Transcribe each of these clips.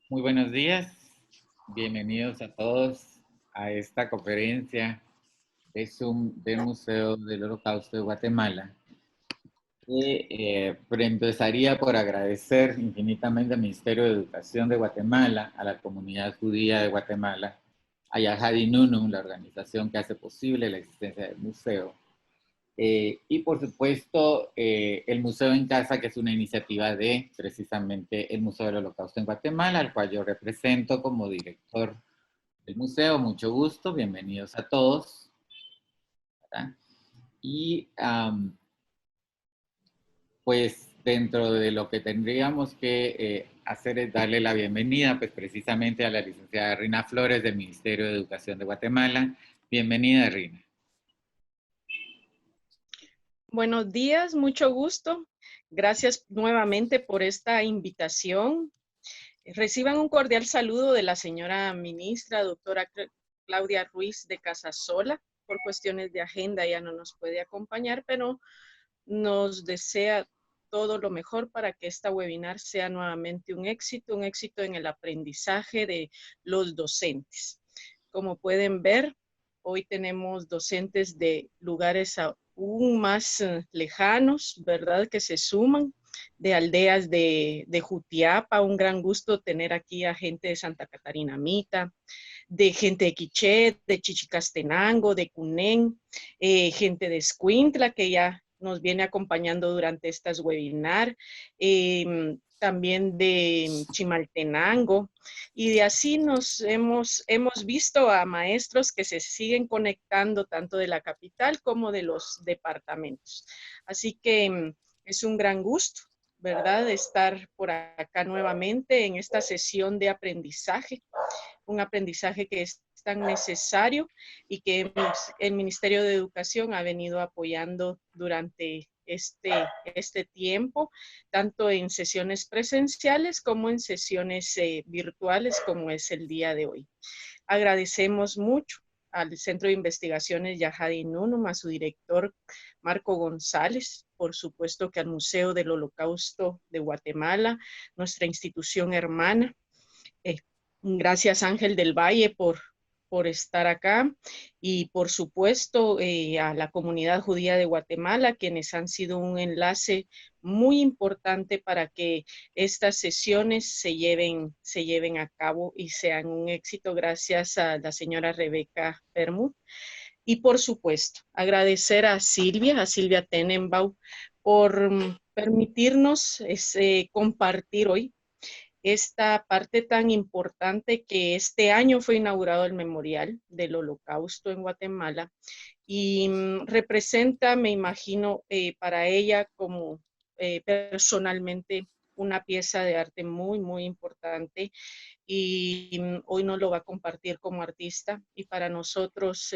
Muy buenos días, bienvenidos a todos a esta conferencia de Zoom del Museo del Holocausto de Guatemala. Pero empezaría por agradecer infinitamente al Ministerio de Educación de Guatemala, a la comunidad judía de Guatemala, a Yahadi Nunu, la organización que hace posible la existencia del museo, y por supuesto, el Museo en Casa, que es una iniciativa de precisamente el Museo del Holocausto en Guatemala, al cual yo represento como director del museo. Mucho gusto, bienvenidos a todos, ¿verdad? Y pues dentro de lo que tendríamos que hacer es darle la bienvenida pues precisamente a la licenciada Rina Flores del Ministerio de Educación de Guatemala. Bienvenida, Rina. Buenos días, mucho gusto. Gracias nuevamente por esta invitación. Reciban un cordial saludo de la señora ministra, doctora Claudia Ruiz de Casasola. Por cuestiones de agenda ya no nos puede acompañar, pero nos desea todo lo mejor para que esta webinar sea nuevamente un éxito en el aprendizaje de los docentes. Como pueden ver, hoy tenemos docentes de lugares aún más lejanos, ¿verdad? Que se suman, de aldeas de Jutiapa. Un gran gusto tener aquí a gente de Santa Catarina Mita, de gente de Quiché, de Chichicastenango, de Cunén, gente de Escuintla que ya nos viene acompañando durante estas webinar, también de Chimaltenango, y de así nos hemos visto a maestros que se siguen conectando tanto de la capital como de los departamentos. Así que es un gran gusto, ¿verdad?, de estar por acá nuevamente en esta sesión de aprendizaje, un aprendizaje que es tan necesario y que el Ministerio de Educación ha venido apoyando durante este tiempo, tanto en sesiones presenciales como en sesiones virtuales, como es el día de hoy. Agradecemos mucho al Centro de Investigaciones Yahadi Nunum, a su director Marco González, por supuesto que al Museo del Holocausto de Guatemala, nuestra institución hermana. Gracias Ángel del Valle por estar acá, y por supuesto a la comunidad judía de Guatemala, quienes han sido un enlace muy importante para que estas sesiones se lleven a cabo y sean un éxito. Gracias a la señora Rebeca Permut. Y por supuesto, agradecer a Silvia Tenenbaum, por permitirnos compartir hoy esta parte tan importante, que este año fue inaugurado el Memorial del Holocausto en Guatemala, y representa, me imagino, para ella como personalmente, una pieza de arte muy, muy importante, y hoy nos lo va a compartir como artista, y para nosotros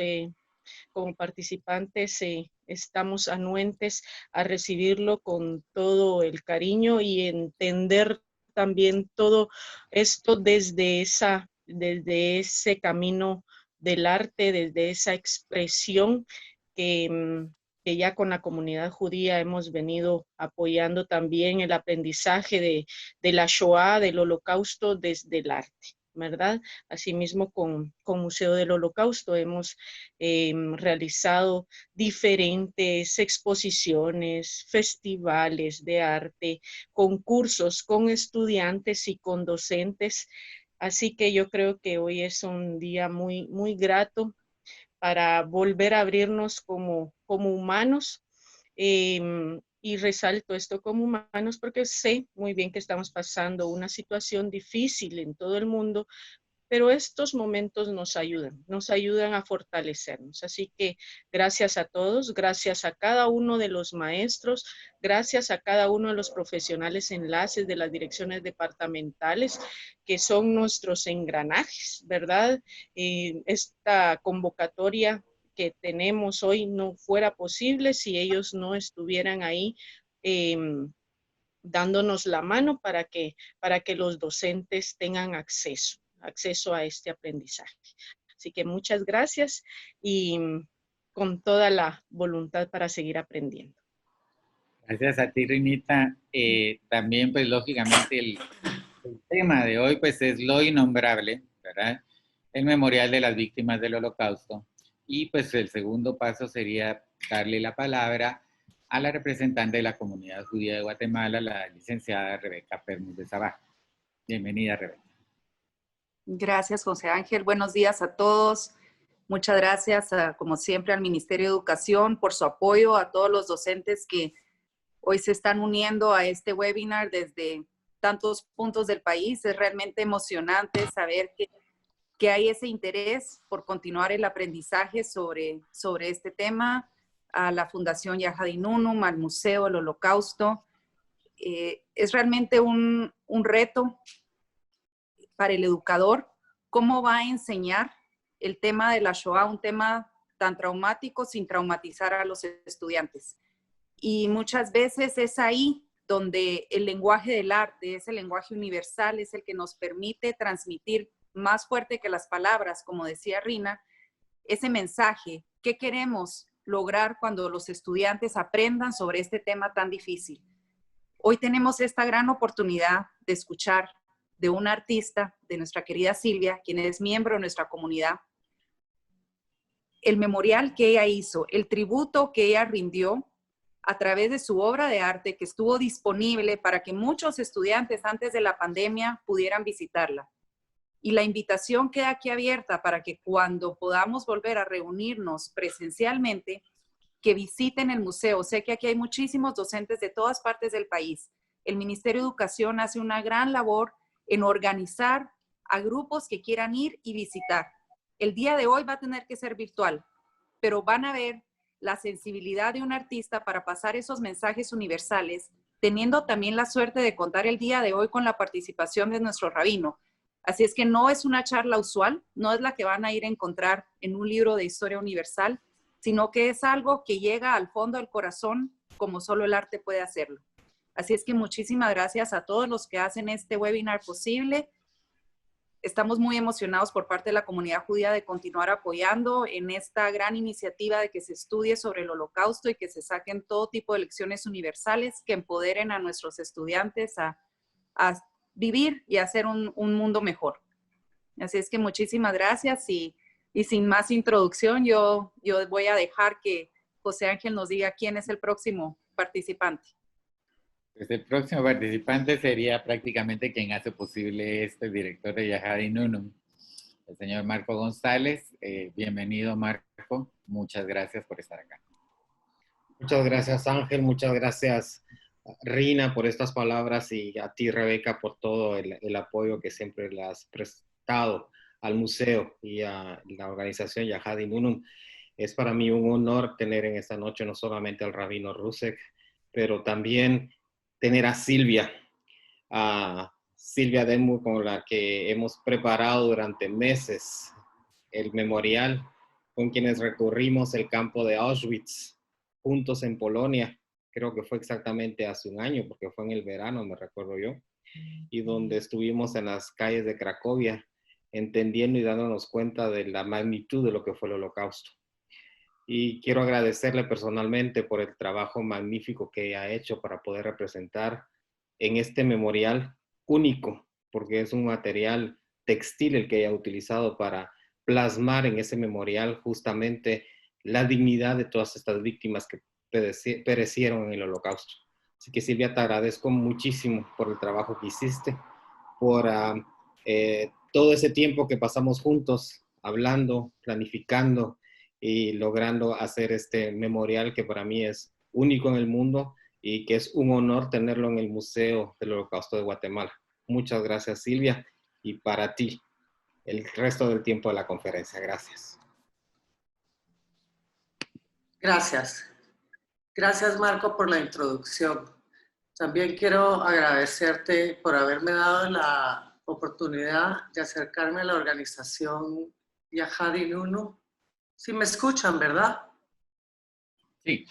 como participantes estamos anuentes a recibirlo con todo el cariño y entender también todo esto desde ese camino del arte, desde esa expresión que ya con la comunidad judía hemos venido apoyando también el aprendizaje de la Shoah, del Holocausto, desde el arte, ¿verdad? Asimismo, con Museo del Holocausto hemos realizado diferentes exposiciones, festivales de arte, concursos con estudiantes y con docentes. Así que yo creo que hoy es un día muy, muy grato para volver a abrirnos como humanos. Y resalto esto como humanos porque sé muy bien que estamos pasando una situación difícil en todo el mundo, pero estos momentos nos ayudan a fortalecernos. Así que gracias a todos, gracias a cada uno de los maestros, gracias a cada uno de los profesionales enlaces de las direcciones departamentales, que son nuestros engranajes, ¿verdad? Esta convocatoria que tenemos hoy no fuera posible si ellos no estuvieran ahí dándonos la mano para que los docentes tengan acceso a este aprendizaje. Así que muchas gracias, y con toda la voluntad para seguir aprendiendo. Gracias a ti, Rinita. También, pues, lógicamente, El tema de hoy pues es lo innombrable, ¿verdad? El memorial de las víctimas del Holocausto. Y pues el segundo paso sería darle la palabra a la representante de la comunidad judía de Guatemala, la licenciada Rebeca Permus de Sabá. Bienvenida, Rebeca. Gracias, José Ángel. Buenos días a todos. Muchas gracias, como siempre, al Ministerio de Educación por su apoyo, a todos los docentes que hoy se están uniendo a este webinar desde tantos puntos del país. Es realmente emocionante saber que hay ese interés por continuar el aprendizaje sobre este tema. A la Fundación Yahadi Nunum, al Museo del Holocausto. Es realmente un reto para el educador, cómo va a enseñar el tema de la Shoah, un tema tan traumático sin traumatizar a los estudiantes. Y muchas veces es ahí donde el lenguaje del arte, ese lenguaje universal, es el que nos permite transmitir más fuerte que las palabras, como decía Rina, ese mensaje. ¿Qué queremos lograr cuando los estudiantes aprendan sobre este tema tan difícil? Hoy tenemos esta gran oportunidad de escuchar de una artista, de nuestra querida Silvia, quien es miembro de nuestra comunidad, el memorial que ella hizo, el tributo que ella rindió a través de su obra de arte que estuvo disponible para que muchos estudiantes antes de la pandemia pudieran visitarla. Y la invitación queda aquí abierta para que cuando podamos volver a reunirnos presencialmente, que visiten el museo. Sé que aquí hay muchísimos docentes de todas partes del país. El Ministerio de Educación hace una gran labor en organizar a grupos que quieran ir y visitar. El día de hoy va a tener que ser virtual, pero van a ver la sensibilidad de un artista para pasar esos mensajes universales, teniendo también la suerte de contar el día de hoy con la participación de nuestro rabino. Así es que no es una charla usual, no es la que van a ir a encontrar en un libro de historia universal, sino que es algo que llega al fondo del corazón como solo el arte puede hacerlo. Así es que muchísimas gracias a todos los que hacen este webinar posible. Estamos muy emocionados por parte de la comunidad judía de continuar apoyando en esta gran iniciativa de que se estudie sobre el Holocausto y que se saquen todo tipo de lecciones universales que empoderen a nuestros estudiantes a vivir y a hacer un mundo mejor. Así es que muchísimas gracias y sin más introducción, yo voy a dejar que José Ángel nos diga quién es el próximo participante. Pues el próximo participante sería prácticamente quien hace posible esto, el director de Yahadi Nunum, el señor Marco González. Bienvenido, Marco. Muchas gracias por estar acá. Muchas gracias, Ángel. Muchas gracias, Rina, por estas palabras y a ti, Rebeca, por todo el apoyo que siempre le has prestado al museo y a la organización Yahadi Nunum. Es para mí un honor tener en esta noche no solamente al rabino Rusek, pero también tener a Silvia Denmu, con la que hemos preparado durante meses el memorial, con quienes recorrimos el campo de Auschwitz juntos en Polonia. Creo que fue exactamente hace un año, porque fue en el verano, me recuerdo yo, y donde estuvimos en las calles de Cracovia, entendiendo y dándonos cuenta de la magnitud de lo que fue el Holocausto. Y quiero agradecerle personalmente por el trabajo magnífico que ha hecho para poder representar en este memorial único, porque es un material textil el que ella ha utilizado para plasmar en ese memorial justamente la dignidad de todas estas víctimas que perecieron en el Holocausto. Así que, Silvia, te agradezco muchísimo por el trabajo que hiciste, por todo ese tiempo que pasamos juntos, hablando, planificando y logrando hacer este memorial que para mí es único en el mundo y que es un honor tenerlo en el Museo del Holocausto de Guatemala. Muchas gracias, Silvia, y para ti el resto del tiempo de la conferencia. Gracias. Gracias. Gracias, Marco, por la introducción. También quiero agradecerte por haberme dado la oportunidad de acercarme a la organización Yahadi Nunum. Sí me escuchan, ¿verdad? Sí.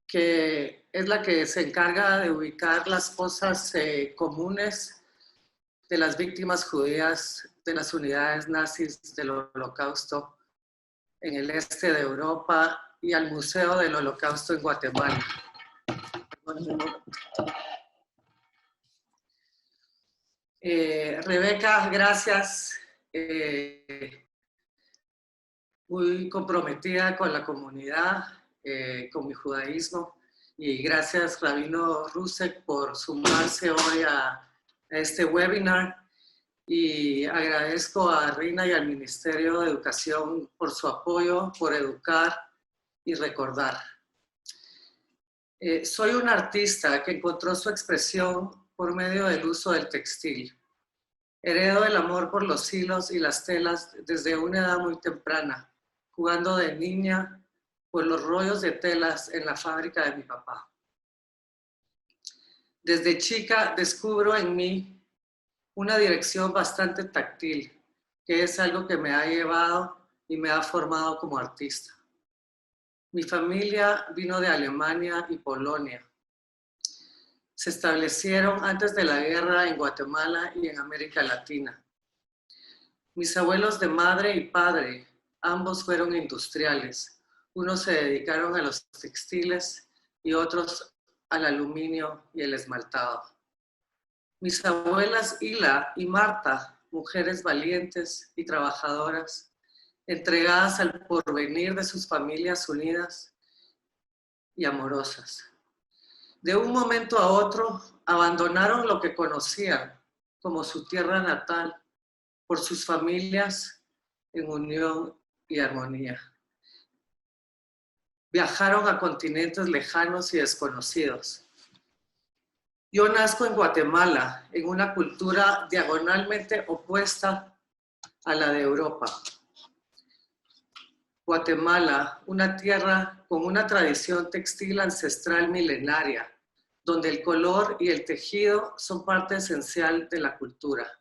Que es la que se encarga de ubicar las fosas comunes de las víctimas judías de las unidades nazis del Holocausto en el este de Europa y al Museo del Holocausto en Guatemala. Rebeca, gracias. Muy comprometida con la comunidad, con mi judaísmo. Y gracias, Rabino Rusek, por sumarse hoy a este webinar. Y agradezco a Rina y al Ministerio de Educación por su apoyo, por educar y recordar. Soy un artista que encontró su expresión por medio del uso del textil. Heredo el amor por los hilos y las telas desde una edad muy temprana, jugando de niña por los rollos de telas en la fábrica de mi papá. Desde chica descubro en mí una dirección bastante táctil, que es algo que me ha llevado y me ha formado como artista. Mi familia vino de Alemania y Polonia. Se establecieron antes de la guerra en Guatemala y en América Latina. Mis abuelos de madre y padre, ambos fueron industriales. Unos se dedicaron a los textiles y otros al aluminio y el esmaltado. Mis abuelas Hila y Marta, mujeres valientes y trabajadoras, entregadas al porvenir de sus familias unidas y amorosas. De un momento a otro, abandonaron lo que conocían como su tierra natal por sus familias en unión y armonía. Viajaron a continentes lejanos y desconocidos. Yo nazco en Guatemala, en una cultura diagonalmente opuesta a la de Europa. Guatemala, una tierra con una tradición textil ancestral milenaria, donde el color y el tejido son parte esencial de la cultura.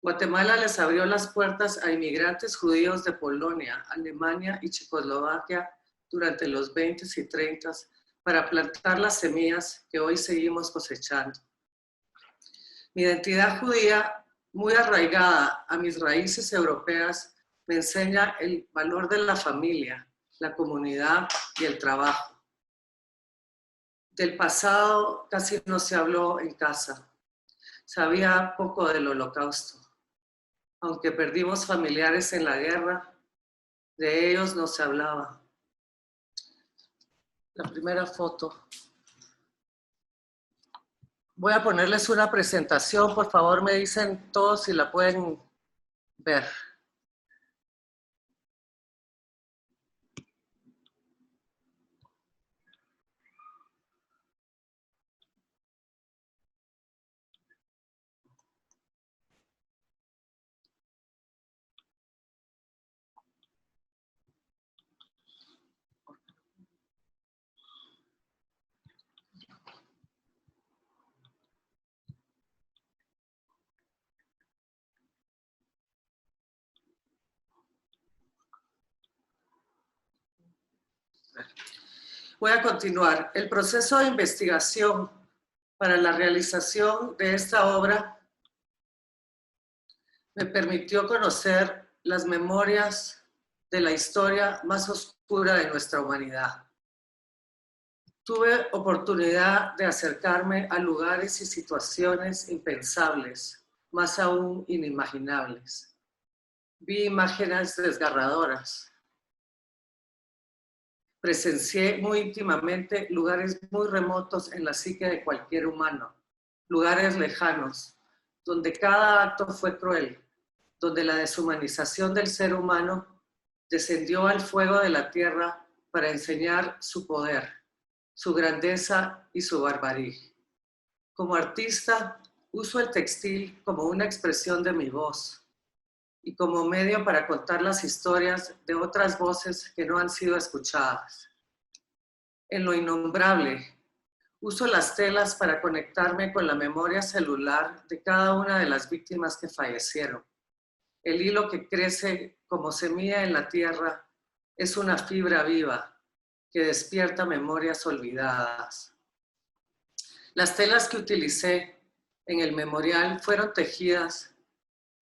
Guatemala les abrió las puertas a inmigrantes judíos de Polonia, Alemania y Checoslovaquia durante los 20s y 30s para plantar las semillas que hoy seguimos cosechando. Mi identidad judía, muy arraigada a mis raíces europeas, me enseña el valor de la familia, la comunidad y el trabajo. Del pasado casi no se habló en casa. Sabía poco del Holocausto. Aunque perdimos familiares en la guerra, de ellos no se hablaba. La primera foto. Voy a ponerles una presentación. Por favor, me dicen todos si la pueden ver. Voy a continuar. El proceso de investigación para la realización de esta obra me permitió conocer las memorias de la historia más oscura de nuestra humanidad. Tuve oportunidad de acercarme a lugares y situaciones impensables, más aún inimaginables. Vi imágenes desgarradoras. Presencié muy íntimamente lugares muy remotos en la psique de cualquier humano, lugares lejanos, donde cada acto fue cruel, donde la deshumanización del ser humano descendió al fuego de la tierra para enseñar su poder, su grandeza y su barbarie. Como artista, uso el textil como una expresión de mi voz y como medio para contar las historias de otras voces que no han sido escuchadas. En lo innombrable, uso las telas para conectarme con la memoria celular de cada una de las víctimas que fallecieron. El hilo que crece como semilla en la tierra es una fibra viva que despierta memorias olvidadas. Las telas que utilicé en el memorial fueron tejidas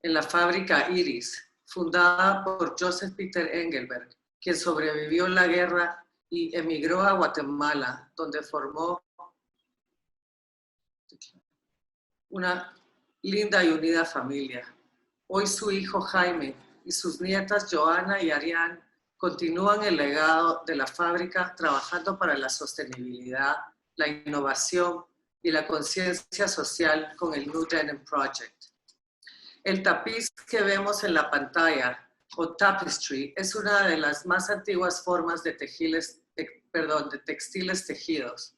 en la fábrica Iris, fundada por Joseph Peter Engelberg, quien sobrevivió la guerra y emigró a Guatemala, donde formó una linda y unida familia. Hoy su hijo Jaime y sus nietas Joana y Ariane continúan el legado de la fábrica trabajando para la sostenibilidad, la innovación y la conciencia social con el New Denim Project. El tapiz que vemos en la pantalla, o tapestry, es una de las más antiguas formas de textiles tejidos.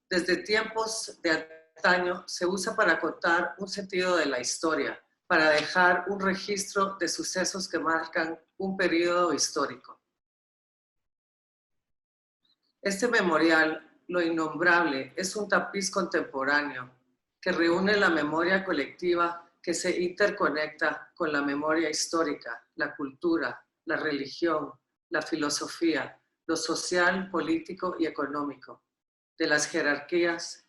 Desde tiempos de antaño se usa para contar un sentido de la historia, para dejar un registro de sucesos que marcan un periodo histórico. Este memorial, Lo Innombrable, es un tapiz contemporáneo que reúne la memoria colectiva que se interconecta con la memoria histórica, la cultura, la religión, la filosofía, lo social, político y económico, de las jerarquías,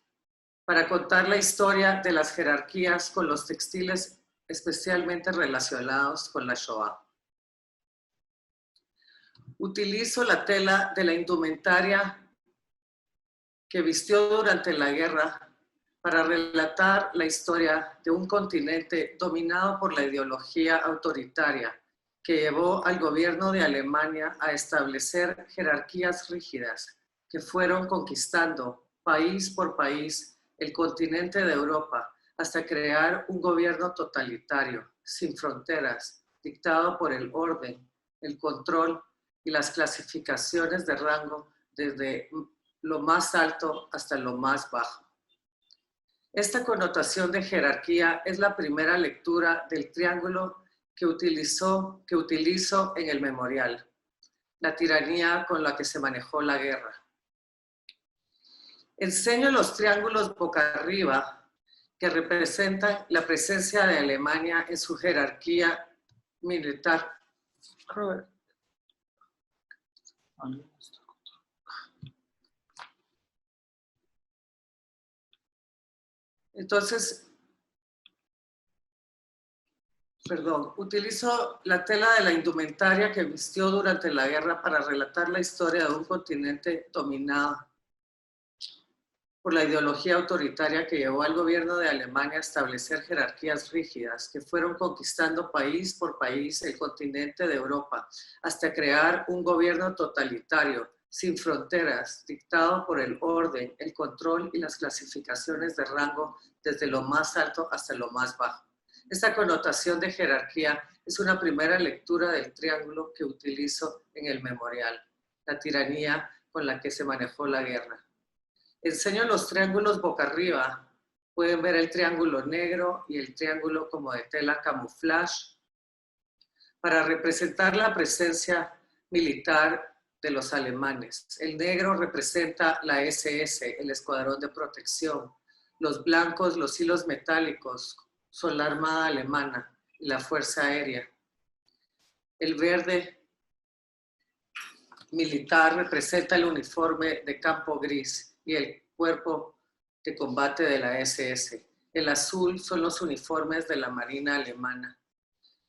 para contar la historia de las jerarquías con los textiles especialmente relacionados con la Shoah. Utilizo la tela de la indumentaria que vistió durante la guerra para relatar la historia de un continente dominado por la ideología autoritaria que llevó al gobierno de Alemania a establecer jerarquías rígidas que fueron conquistando país por país el continente de Europa hasta crear un gobierno totalitario, sin fronteras, dictado por el orden, el control y las clasificaciones de rango desde lo más alto hasta lo más bajo. Esta connotación de jerarquía es la primera lectura del triángulo que utilizo en el memorial, la tiranía con la que se manejó la guerra. Enseño los triángulos boca arriba que representan la presencia de Alemania en su jerarquía militar. Robert. Entonces, utilizo la tela de la indumentaria que vistió durante la guerra para relatar la historia de un continente dominado por la ideología autoritaria que llevó al gobierno de Alemania a establecer jerarquías rígidas que fueron conquistando país por país el continente de Europa hasta crear un gobierno totalitario, sin fronteras, dictado por el orden, el control y las clasificaciones de rango desde lo más alto hasta lo más bajo. Esta connotación de jerarquía es una primera lectura del triángulo que utilizo en el memorial, la tiranía con la que se manejó la guerra. Enseño los triángulos boca arriba. Pueden ver el triángulo negro y el triángulo como de tela camuflaje para representar la presencia militar de los alemanes. El negro representa la SS, el escuadrón de protección. Los blancos, los hilos metálicos, son la armada alemana y la fuerza aérea. El verde militar representa el uniforme de campo gris y el cuerpo de combate de la SS. El azul son los uniformes de la Marina alemana.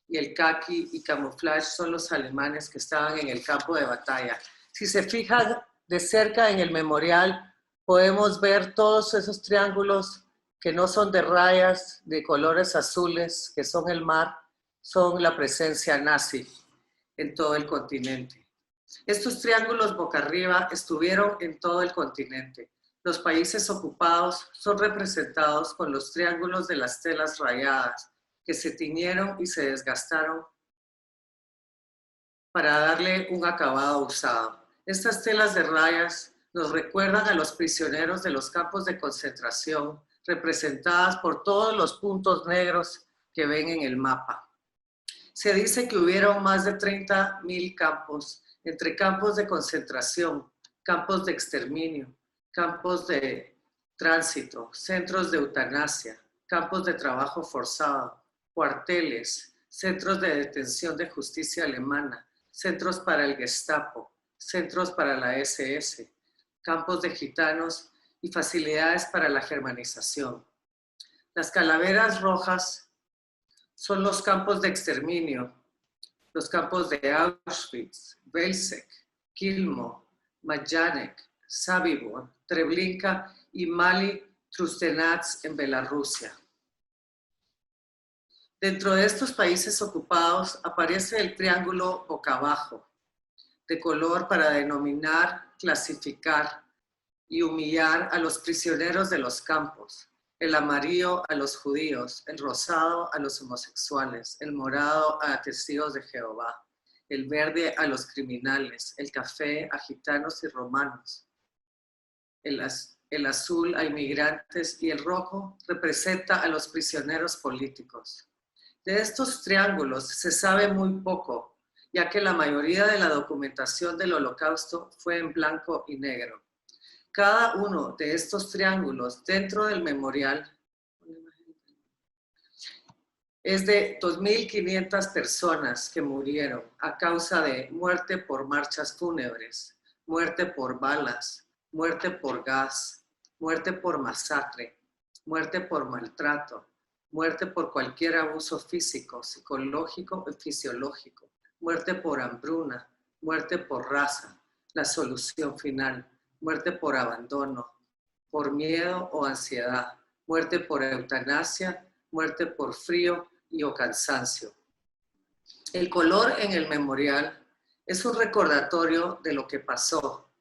Y el caqui y camuflaje son los alemanes que estaban en el campo de batalla. Si se fijan de cerca en el memorial, podemos ver todos esos triángulos que no son de rayas, de colores azules, que son el mar, son la presencia nazi en todo el continente. Estos triángulos boca arriba estuvieron en todo el continente. Los países ocupados son representados con los triángulos de las telas rayadas, que se tiñeron y se desgastaron para darle un acabado usado. Estas telas de rayas nos recuerdan a los prisioneros de los campos de concentración, representadas por todos los puntos negros que ven en el mapa. Se dice que hubieron más de 30.000 campos, entre campos de concentración, campos de exterminio, campos de tránsito, centros de eutanasia, campos de trabajo forzado, cuarteles, centros de detención de justicia alemana, centros para el Gestapo, centros para la SS, campos de gitanos y facilidades para la germanización. Las calaveras rojas son los campos de exterminio, los campos de Auschwitz, Belzec, Kilmo, Majdanek, Sobibor, Treblinka y Mali Trustenaz en Bielorrusia. Dentro de estos países ocupados aparece el triángulo boca abajo, de color para denominar, clasificar y humillar a los prisioneros de los campos. El amarillo a los judíos, el rosado a los homosexuales, el morado a testigos de Jehová, el verde a los criminales, el café a gitanos y romanos, el azul a inmigrantes y el rojo representa a los prisioneros políticos. De estos triángulos se sabe muy poco, ya que la mayoría de la documentación del Holocausto fue en blanco y negro. Cada uno de estos triángulos dentro del memorial es de 2.500 personas que murieron a causa de muerte por marchas fúnebres, muerte por balas, muerte por gas, muerte por masacre, muerte por maltrato, muerte por cualquier abuso físico, psicológico o fisiológico, muerte por hambruna, muerte por raza, la solución final, muerte por abandono, por miedo o ansiedad, muerte por eutanasia, muerte por frío o cansancio. El color en el memorial es un recordatorio de lo que pasó.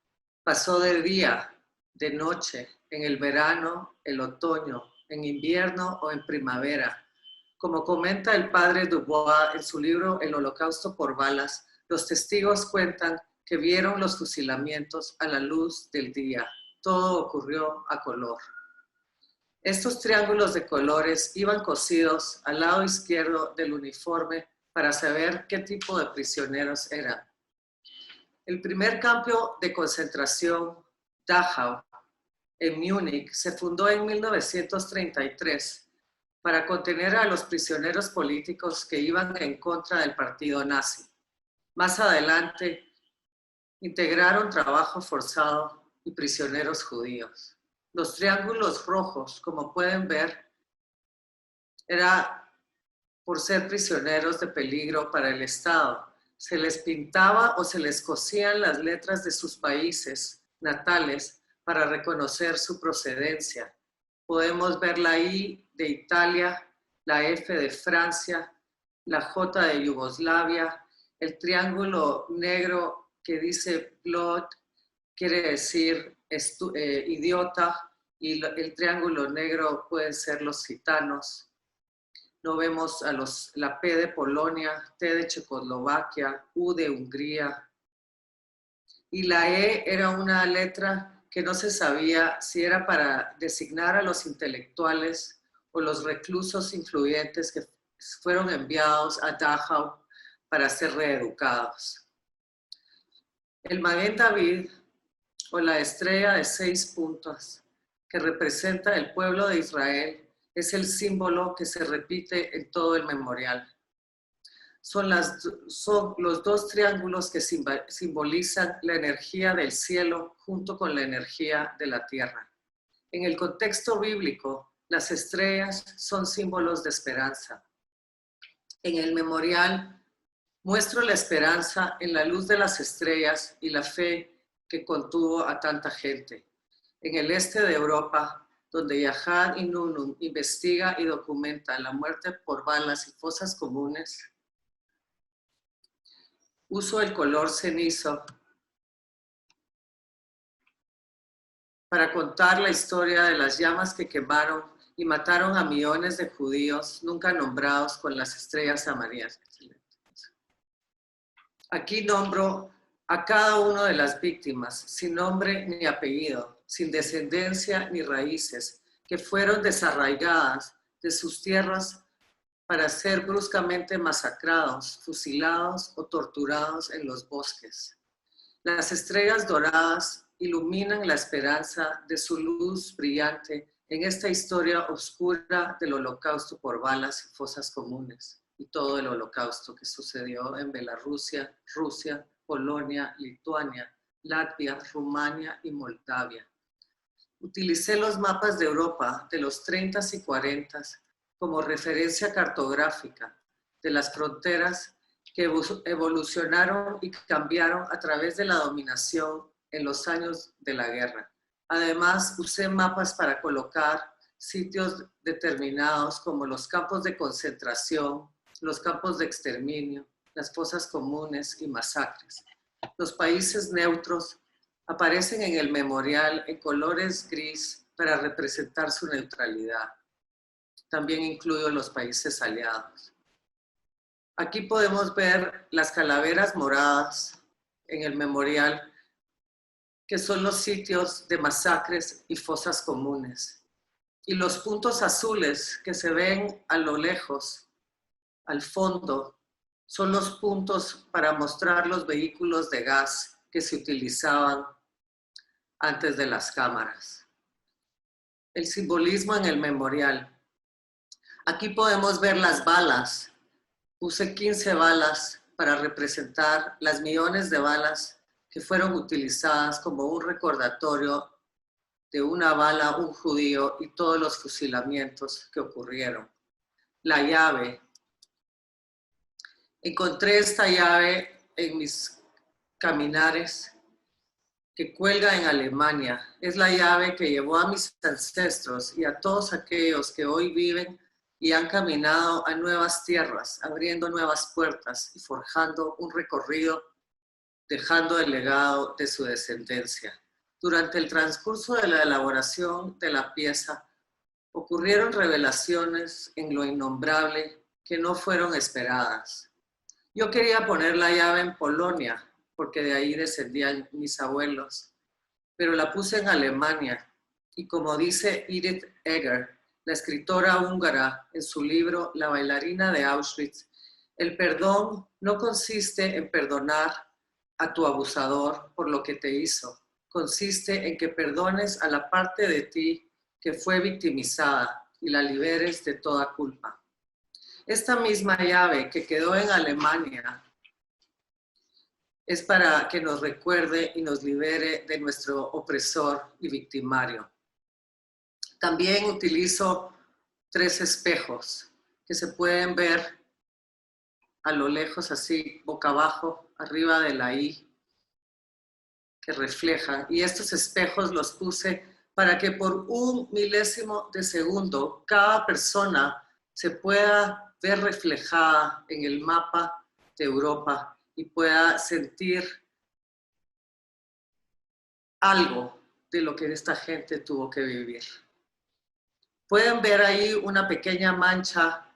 Pasó de día, de noche, en el verano, el otoño, en invierno o en primavera. Como comenta el padre Dubois en su libro El Holocausto por balas, los testigos cuentan que vieron los fusilamientos a la luz del día. Todo ocurrió a color. Estos triángulos de colores iban cosidos al lado izquierdo del uniforme para saber qué tipo de prisioneros eran. El primer campo de concentración, Dachau, en Múnich, se fundó en 1933 para contener a los prisioneros políticos que iban en contra del partido nazi. Más adelante, integraron trabajo forzado y prisioneros judíos. Los triángulos rojos, como pueden ver, era por ser prisioneros de peligro para el Estado. Se les pintaba o se les cosían las letras de sus países natales para reconocer su procedencia. Podemos ver la I de Italia, la F de Francia, la J de Yugoslavia, el triángulo negro que dice blood, quiere decir idiota, y el triángulo negro pueden ser los gitanos. No vemos a la P de Polonia, T de Checoslovaquia, U de Hungría. Y la E era una letra que no se sabía si era para designar a los intelectuales o los reclusos influyentes que fueron enviados a Dachau para ser reeducados. El Maguen David, o la estrella de 6 puntas, que representa el pueblo de Israel, es el símbolo que se repite en todo el memorial. Son los dos triángulos que simbolizan la energía del cielo junto con la energía de la tierra. En el contexto bíblico, las estrellas son símbolos de esperanza. En el memorial, muestro la esperanza en la luz de las estrellas y la fe que contuvo a tanta gente. En el este de Europa, donde Yahad Inunu investiga y documenta la muerte por balas y fosas comunes, uso el color cenizo para contar la historia de las llamas que quemaron y mataron a millones de judíos nunca nombrados con las estrellas amarillas. Aquí nombro a cada una de las víctimas, sin nombre ni apellido, sin descendencia ni raíces, que fueron desarraigadas de sus tierras para ser bruscamente masacrados, fusilados o torturados en los bosques. Las estrellas doradas iluminan la esperanza de su luz brillante en esta historia oscura del holocausto por balas y fosas comunes y todo el holocausto que sucedió en Bielorrusia, Rusia, Polonia, Lituania, Latvia, Rumania y Moldavia. Utilicé los mapas de Europa de los 30s y 40s como referencia cartográfica de las fronteras que evolucionaron y cambiaron a través de la dominación en los años de la guerra. Además, usé mapas para colocar sitios determinados como los campos de concentración, los campos de exterminio, las fosas comunes y masacres. Los países neutros aparecen en el memorial en colores gris para representar su neutralidad. También incluyo los países aliados. Aquí podemos ver las calaveras moradas en el memorial, que son los sitios de masacres y fosas comunes. Y los puntos azules que se ven a lo lejos, al fondo, son los puntos para mostrar los vehículos de gas que se utilizaban antes de las cámaras. El simbolismo en el memorial. Aquí podemos ver las balas. Puse 15 balas para representar las millones de balas que fueron utilizadas como un recordatorio de una bala, un judío y todos los fusilamientos que ocurrieron. La llave. Encontré esta llave en mis caminares que cuelga en Alemania. Es la llave que llevó a mis ancestros y a todos aquellos que hoy viven y han caminado a nuevas tierras, abriendo nuevas puertas y forjando un recorrido, dejando el legado de su descendencia. Durante el transcurso de la elaboración de la pieza, ocurrieron revelaciones en lo innombrable que no fueron esperadas. Yo quería poner la llave en Polonia, porque de ahí descendían mis abuelos, pero la puse en Alemania. Y como dice Edith Eger, la escritora húngara, en su libro La bailarina de Auschwitz, el perdón no consiste en perdonar a tu abusador por lo que te hizo. Consiste en que perdones a la parte de ti que fue victimizada y la liberes de toda culpa. Esta misma llave que quedó en Alemania es para que nos recuerde y nos libere de nuestro opresor y victimario. También utilizo 3 espejos que se pueden ver a lo lejos, así, boca abajo, arriba de la I, que reflejan. Y estos espejos los puse para que por 1 milésimo de segundo cada persona se pueda ver reflejada en el mapa de Europa y pueda sentir algo de lo que esta gente tuvo que vivir. Pueden ver ahí una pequeña mancha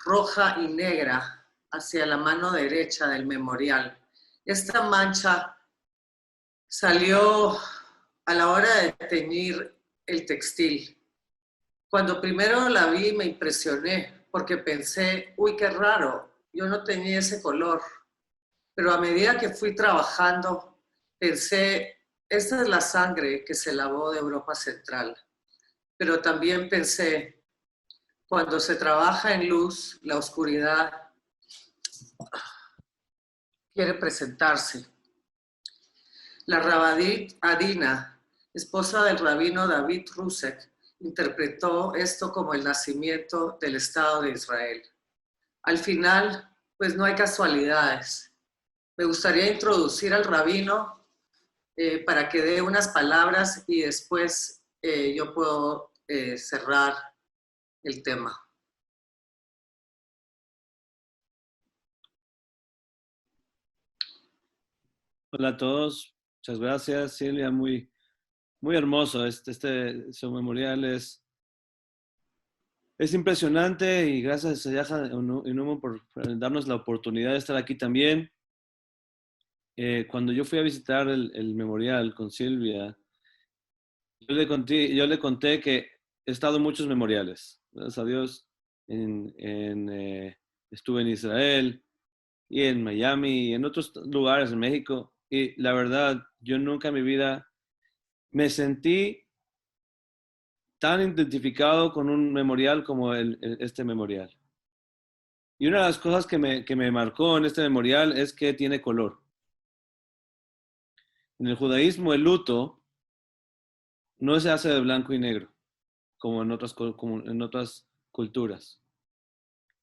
roja y negra hacia la mano derecha del memorial. Esta mancha salió a la hora de teñir el textil. Cuando primero la vi me impresioné porque pensé, uy, qué raro, yo no tenía ese color. Pero a medida que fui trabajando, pensé, esta es la sangre que se lavó de Europa Central. Pero también pensé, cuando se trabaja en luz, la oscuridad quiere presentarse. La Rabbanit Adina, esposa del rabino David Rusek, interpretó esto como el nacimiento del Estado de Israel. Al final, pues no hay casualidades. Me gustaría introducir al rabino para que dé unas palabras y después yo puedo cerrar el tema. Hola a todos, muchas gracias Silvia, muy hermoso. Su memorial es impresionante y gracias a Yaja Inumo por darnos la oportunidad de estar aquí también. Cuando yo fui a visitar el memorial con Silvia, yo le conté que he estado en muchos memoriales. Gracias a Dios, estuve en Israel y en Miami y en otros lugares en México. Y la verdad, yo nunca en mi vida me sentí tan identificado con un memorial como este memorial. Y una de las cosas que me marcó en este memorial es que tiene color. En el judaísmo, el luto no se hace de blanco y negro, como en otras culturas.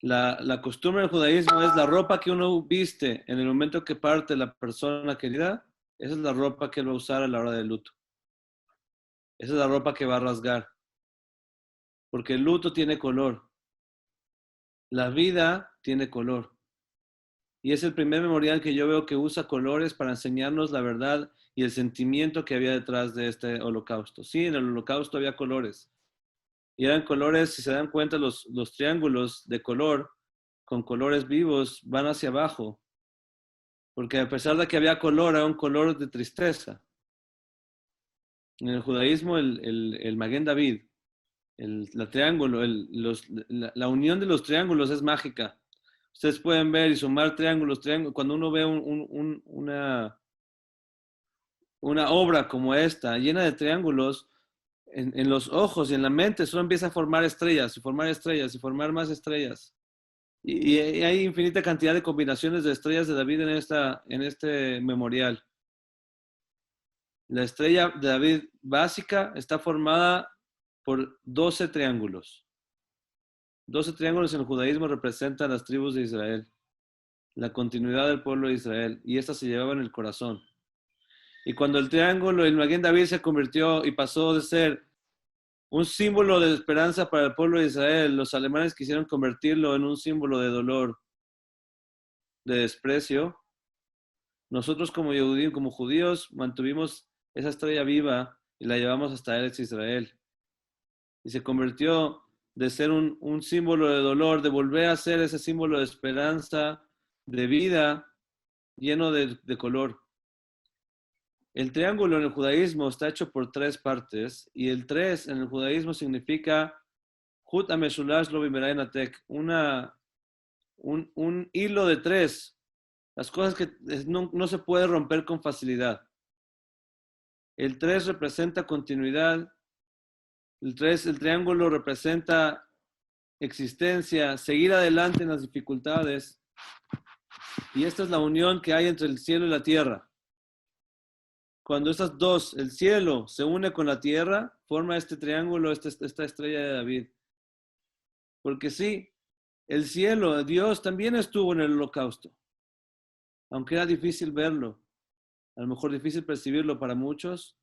La costumbre del judaísmo es la ropa que uno viste en el momento que parte la persona querida, esa es la ropa que él va a usar a la hora del luto. Esa es la ropa que va a rasgar. porque el luto tiene color. La vida tiene color. Y es el primer memorial que yo veo que usa colores para enseñarnos la verdad y el sentimiento que había detrás de este holocausto. Sí, en el holocausto había colores. Y eran colores, si se dan cuenta, los triángulos de color, con colores vivos, van hacia abajo. Porque a pesar de que había color, era un color de tristeza. En el judaísmo, el Maguen David, la unión de los triángulos es mágica. Ustedes pueden ver y sumar triángulos. Cuando uno ve una obra como esta, llena de triángulos, en los ojos y en la mente solo empieza a formar estrellas y formar estrellas y formar más estrellas. Y hay infinita cantidad de combinaciones de estrellas de David en este memorial. La estrella de David básica está formada por 12 triángulos. 12 triángulos en el judaísmo representan las tribus de Israel, la continuidad del pueblo de Israel, y esta se llevaba en el corazón. Y cuando el triángulo, el Maguen David se convirtió y pasó de ser un símbolo de esperanza para el pueblo de Israel, los alemanes quisieron convertirlo en un símbolo de dolor, de desprecio. Nosotros como judíos mantuvimos esa estrella viva y la llevamos hasta Eretz Israel. Y se convirtió de ser un símbolo de dolor, de volver a ser ese símbolo de esperanza, de vida, lleno de color. El triángulo en el judaísmo está hecho por 3 partes, y el 3 en el judaísmo significa Hut HaMeshulash Lo Bimerayin Atek, un hilo de 3, las cosas que no se puede romper con facilidad. El 3 representa continuidad, el triángulo representa existencia, seguir adelante en las dificultades, y esta es la unión que hay entre el cielo y la tierra. Cuando estas dos, el cielo se une con la tierra, forma este triángulo, esta estrella de David. Porque sí, el cielo, Dios también estuvo en el holocausto. Aunque era difícil verlo, a lo mejor difícil percibirlo para muchos,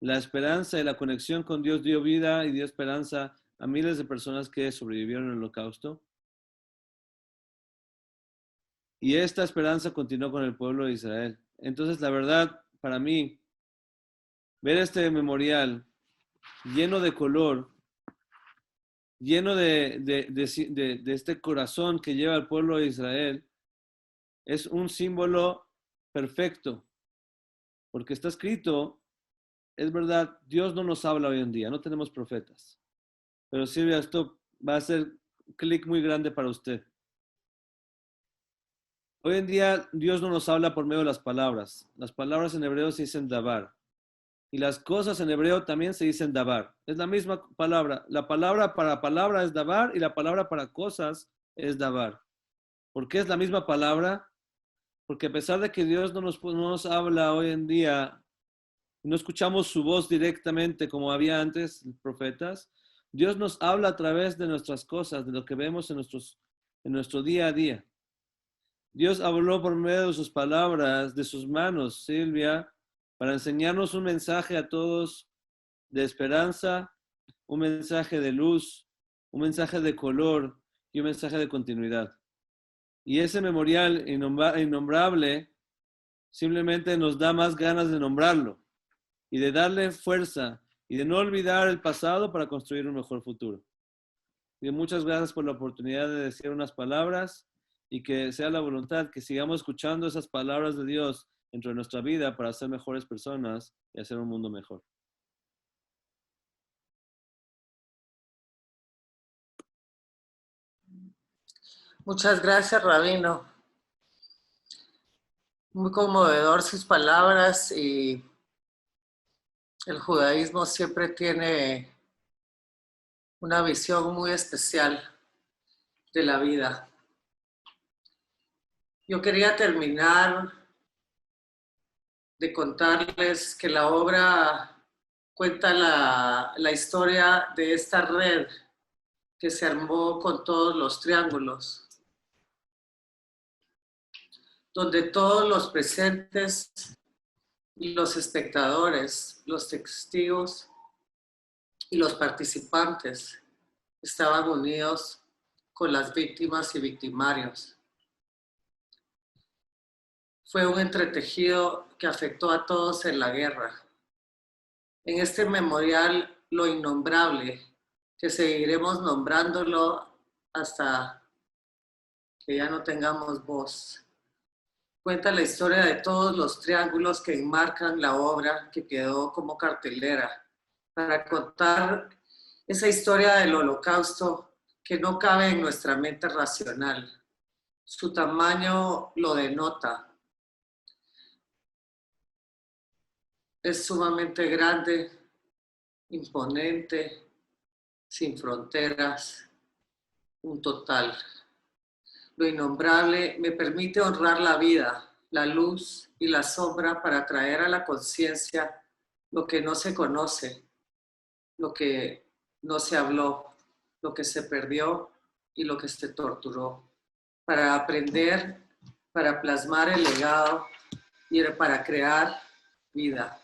la esperanza y la conexión con Dios dio vida y dio esperanza a miles de personas que sobrevivieron en el holocausto. Y esta esperanza continuó con el pueblo de Israel. Entonces, la verdad, para mí, ver este memorial lleno de color, lleno de este corazón que lleva el pueblo de Israel, es un símbolo perfecto. Porque está escrito, es verdad, Dios no nos habla hoy en día, no tenemos profetas. Pero Silvia, esto va a hacer clic muy grande para usted. Hoy en día Dios no nos habla por medio de las palabras. Las palabras en hebreo se dicen davar. Y las cosas en hebreo también se dicen davar. Es la misma palabra. La palabra para palabra es davar y la palabra para cosas es davar. ¿Por qué es la misma palabra? Porque a pesar de que Dios no nos habla hoy en día, no escuchamos su voz directamente como había antes profetas, Dios nos habla a través de nuestras cosas, de lo que vemos en nuestro día a día. Dios habló por medio de sus palabras, de sus manos, Silvia, para enseñarnos un mensaje a todos de esperanza, un mensaje de luz, un mensaje de color y un mensaje de continuidad. Y ese memorial innombrable simplemente nos da más ganas de nombrarlo y de darle fuerza y de no olvidar el pasado para construir un mejor futuro. Y muchas gracias por la oportunidad de decir unas palabras y que sea la voluntad que sigamos escuchando esas palabras de Dios dentro de nuestra vida para ser mejores personas y hacer un mundo mejor. Muchas gracias, Rabino. Muy conmovedor sus palabras, y el judaísmo siempre tiene una visión muy especial de la vida. Yo quería terminar de contarles que la obra cuenta la historia de esta red que se armó con todos los triángulos, donde todos los presentes y los espectadores, los testigos y los participantes estaban unidos con las víctimas y victimarios. Fue un entretejido que afectó a todos en la guerra. En este memorial, lo innombrable, que seguiremos nombrándolo hasta que ya no tengamos voz, cuenta la historia de todos los triángulos que enmarcan la obra que quedó como cartelera, para contar esa historia del Holocausto que no cabe en nuestra mente racional. Su tamaño lo denota. Es sumamente grande, imponente, sin fronteras, un total. Lo innombrable me permite honrar la vida, la luz y la sombra para traer a la conciencia lo que no se conoce, lo que no se habló, lo que se perdió y lo que se torturó, para aprender, para plasmar el legado y para crear vida.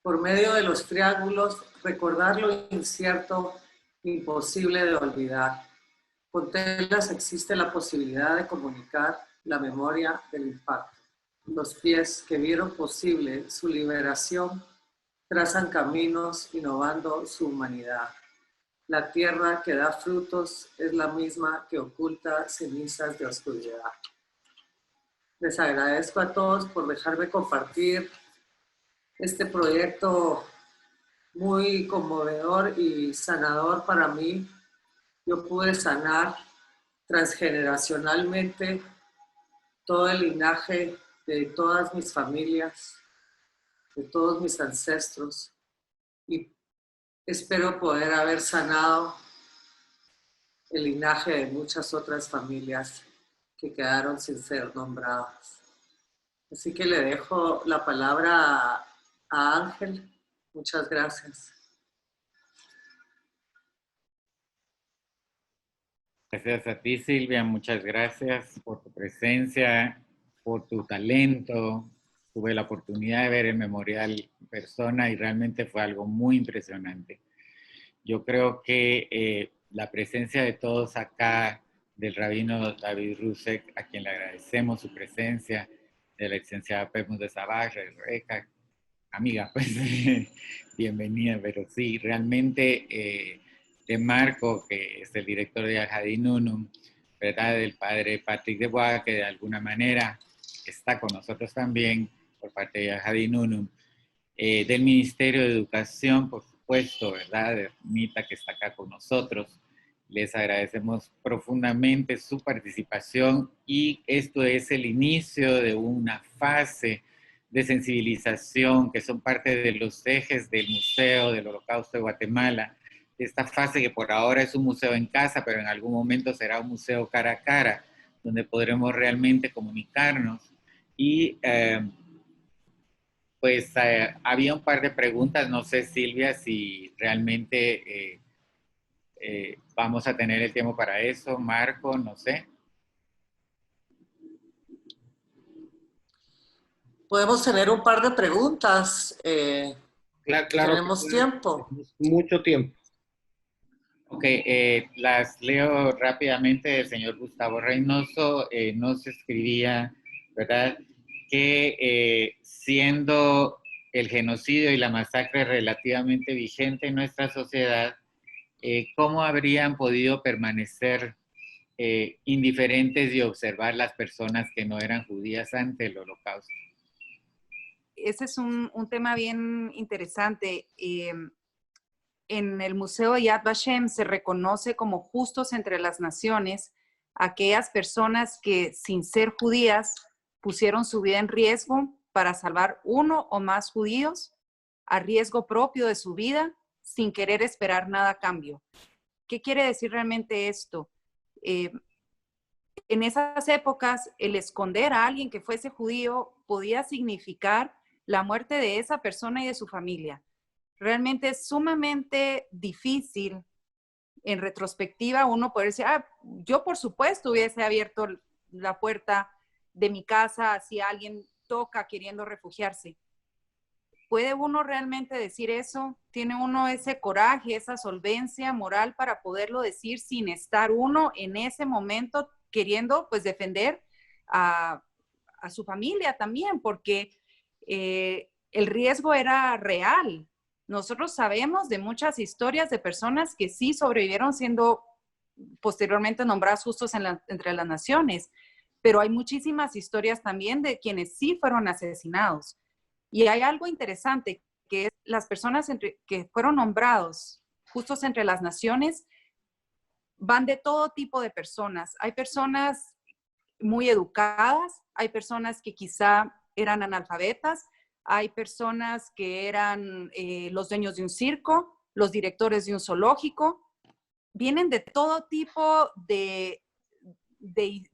Por medio de los triángulos, recordar lo incierto, imposible de olvidar. Con telas existe la posibilidad de comunicar la memoria del impacto. Los pies que vieron posible su liberación trazan caminos innovando su humanidad. La tierra que da frutos es la misma que oculta cenizas de oscuridad. Les agradezco a todos por dejarme compartir este proyecto muy conmovedor y sanador para mí. Yo pude sanar transgeneracionalmente todo el linaje de todas mis familias, de todos mis ancestros, y espero poder haber sanado el linaje de muchas otras familias que quedaron sin ser nombradas. Así que le dejo la palabra a Ángel. Muchas gracias. Gracias a ti, Silvia. Muchas gracias por tu presencia, por tu talento. Tuve la oportunidad de ver el memorial en persona y realmente fue algo muy impresionante. Yo creo que la presencia de todos acá, del rabino David Rusek, a quien le agradecemos su presencia, de la licenciada Pemus de Zabarra, de Rebeca, amiga, pues, bienvenida, pero sí, realmente de Marco, que es el director de Al-Hadinunum, ¿verdad? Del padre Patrick de Bois, que de alguna manera está con nosotros también, por parte de Al-Hadinunum, del Ministerio de Educación, por supuesto, ¿verdad? De Mita, que está acá con nosotros. Les agradecemos profundamente su participación y esto es el inicio de una fase de sensibilización que son parte de los ejes del Museo del Holocausto de Guatemala. Esta fase que por ahora es un museo en casa, pero en algún momento será un museo cara a cara, donde podremos realmente comunicarnos. Y pues había un par de preguntas, no sé, Silvia, si realmente vamos a tener el tiempo para eso. Marco, no sé. Podemos tener un par de preguntas. Claro, Tenemos tiempo. Mucho tiempo. Ok, las leo rápidamente. El señor Gustavo Reynoso nos escribía, ¿verdad?, que siendo el genocidio y la masacre relativamente vigente en nuestra sociedad, ¿cómo habrían podido permanecer indiferentes y observar las personas que no eran judías ante el Holocausto? Ese es un tema bien interesante. En el Museo Yad Vashem se reconoce como justos entre las naciones aquellas personas que, sin ser judías, pusieron su vida en riesgo para salvar uno o más judíos a riesgo propio de su vida sin querer esperar nada a cambio. ¿Qué quiere decir realmente esto? En esas épocas, el esconder a alguien que fuese judío podía significar la muerte de esa persona y de su familia. Realmente es sumamente difícil, en retrospectiva, uno poder decir, yo por supuesto hubiese abierto la puerta de mi casa si alguien toca queriendo refugiarse. ¿Puede uno realmente decir eso? ¿Tiene uno ese coraje, esa solvencia moral para poderlo decir sin estar uno en ese momento queriendo pues defender a su familia también? Porque el riesgo era real. Nosotros sabemos de muchas historias de personas que sí sobrevivieron siendo posteriormente nombradas justos entre las naciones, pero hay muchísimas historias también de quienes sí fueron asesinados. Y hay algo interesante, que es las personas que fueron nombrados justos entre las naciones, van de todo tipo de personas. Hay personas muy educadas, hay personas que quizá eran analfabetas, hay personas que eran los dueños de un circo, los directores de un zoológico. Vienen de todo tipo de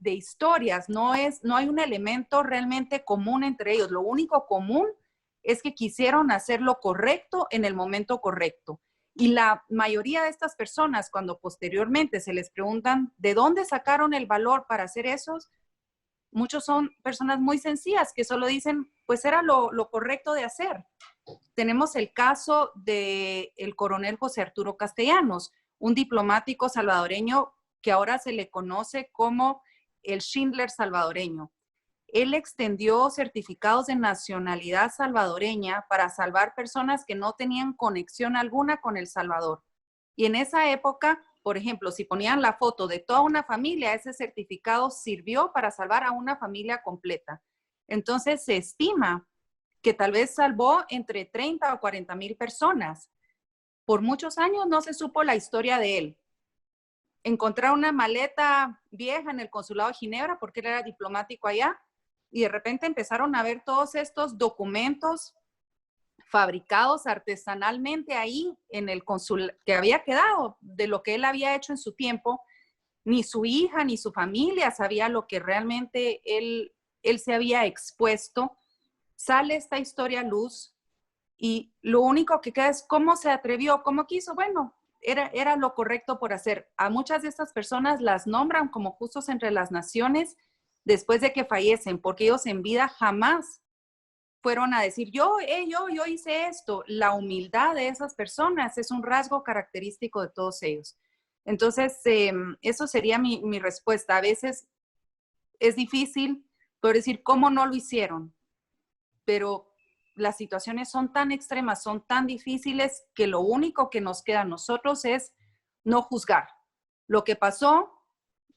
historias, no hay un elemento realmente común entre ellos. Lo único común es que quisieron hacer lo correcto en el momento correcto. Y la mayoría de estas personas, cuando posteriormente se les preguntan de dónde sacaron el valor para hacer eso, muchos son personas muy sencillas que solo dicen, pues era lo correcto de hacer. Tenemos el caso del coronel José Arturo Castellanos, un diplomático salvadoreño que ahora se le conoce como el Schindler salvadoreño. Él extendió certificados de nacionalidad salvadoreña para salvar personas que no tenían conexión alguna con El Salvador. Y en esa época, por ejemplo, si ponían la foto de toda una familia, ese certificado sirvió para salvar a una familia completa. Entonces se estima que tal vez salvó entre 30 o 40 mil personas. Por muchos años no se supo la historia de él. Encontraron una maleta vieja en el consulado de Ginebra porque él era diplomático allá y de repente empezaron a ver todos estos documentos fabricados artesanalmente ahí en el consulado que había quedado de lo que él había hecho en su tiempo. Ni su hija ni su familia sabía lo que realmente él se había expuesto. Sale esta historia a luz y lo único que queda es cómo se atrevió, cómo quiso. Bueno, era lo correcto por hacer. A muchas de estas personas las nombran como justos entre las naciones después de que fallecen, porque ellos en vida jamás fueron a decir, yo hice esto. La humildad de esas personas es un rasgo característico de todos ellos. Entonces, eso sería mi respuesta. A veces es difícil poder decir cómo no lo hicieron, pero las situaciones son tan extremas, son tan difíciles que lo único que nos queda a nosotros es no juzgar. Lo que pasó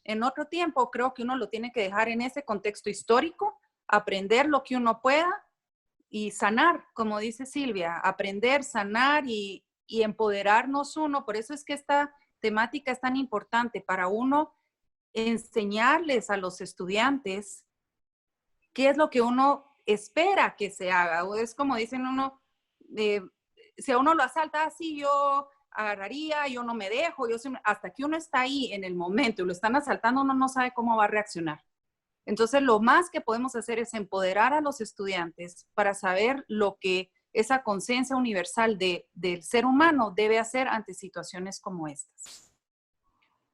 en otro tiempo, creo que uno lo tiene que dejar en ese contexto histórico, aprender lo que uno pueda y sanar, como dice Silvia, aprender, sanar y empoderarnos uno. Por eso es que esta temática es tan importante para uno enseñarles a los estudiantes qué es lo que uno espera que se haga. O es como dicen uno, si a uno lo asalta así, yo agarraría, yo no me dejo, hasta que uno está ahí en el momento y lo están asaltando, uno no sabe cómo va a reaccionar. Entonces, lo más que podemos hacer es empoderar a los estudiantes para saber lo que esa conciencia universal del ser humano debe hacer ante situaciones como estas.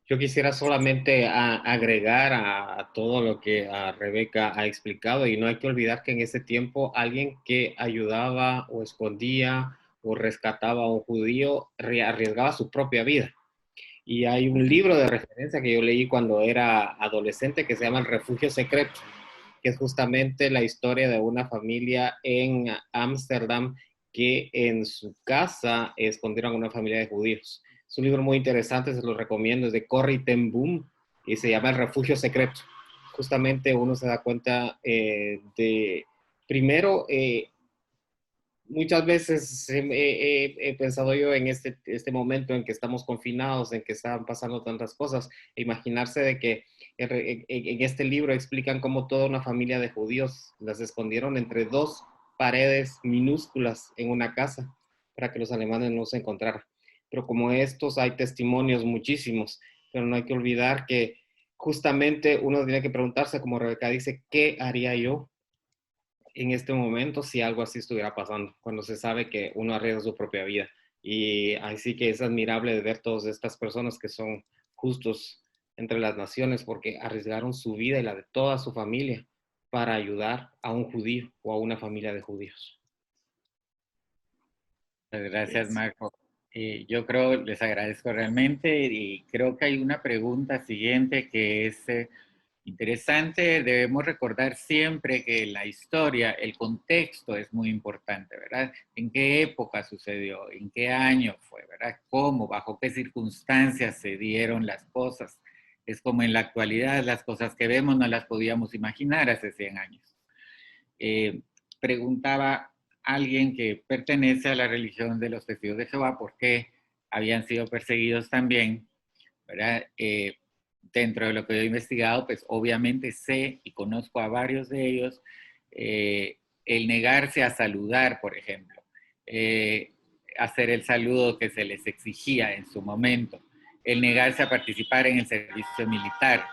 Yo quisiera solamente agregar a todo lo que Rebeca ha explicado, y no hay que olvidar que en ese tiempo alguien que ayudaba o escondía o rescataba a un judío arriesgaba su propia vida. Y hay un libro de referencia que yo leí cuando era adolescente que se llama El Refugio Secreto, que es justamente la historia de una familia en Ámsterdam que en su casa escondieron a una familia de judíos. Es un libro muy interesante, se lo recomiendo, es de Corrie ten Boom y se llama El Refugio Secreto. Justamente uno se da cuenta primero, muchas veces he pensado yo en este momento en que estamos confinados, en que están pasando tantas cosas, imaginarse de que en este libro explican cómo toda una familia de judíos las escondieron entre dos paredes minúsculas en una casa para que los alemanes no se encontraran. Pero como estos hay testimonios muchísimos, pero no hay que olvidar que justamente uno tiene que preguntarse, como Rebeca dice, ¿qué haría yo en este momento si algo así estuviera pasando, cuando se sabe que uno arriesga su propia vida? Y así que es admirable ver todas estas personas que son justos entre las naciones porque arriesgaron su vida y la de toda su familia para ayudar a un judío o a una familia de judíos. Muchas gracias, Es- Marco. Yo creo, les agradezco realmente y creo que hay una pregunta siguiente que es interesante. Debemos recordar siempre que la historia, el contexto es muy importante, ¿verdad? ¿En qué época sucedió? ¿En qué año fue? ¿Verdad? ¿Cómo? ¿Bajo qué circunstancias se dieron las cosas? Es como en la actualidad, las cosas que vemos no las podíamos imaginar hace 100 años. Eh, Preguntaba alguien que pertenece a la religión de los testigos de Jehová por qué habían sido perseguidos también, ¿verdad? Dentro de lo que yo he investigado, pues obviamente sé y conozco a varios de ellos, el negarse a saludar, por ejemplo, hacer el saludo que se les exigía en su momento, el negarse a participar en el servicio militar,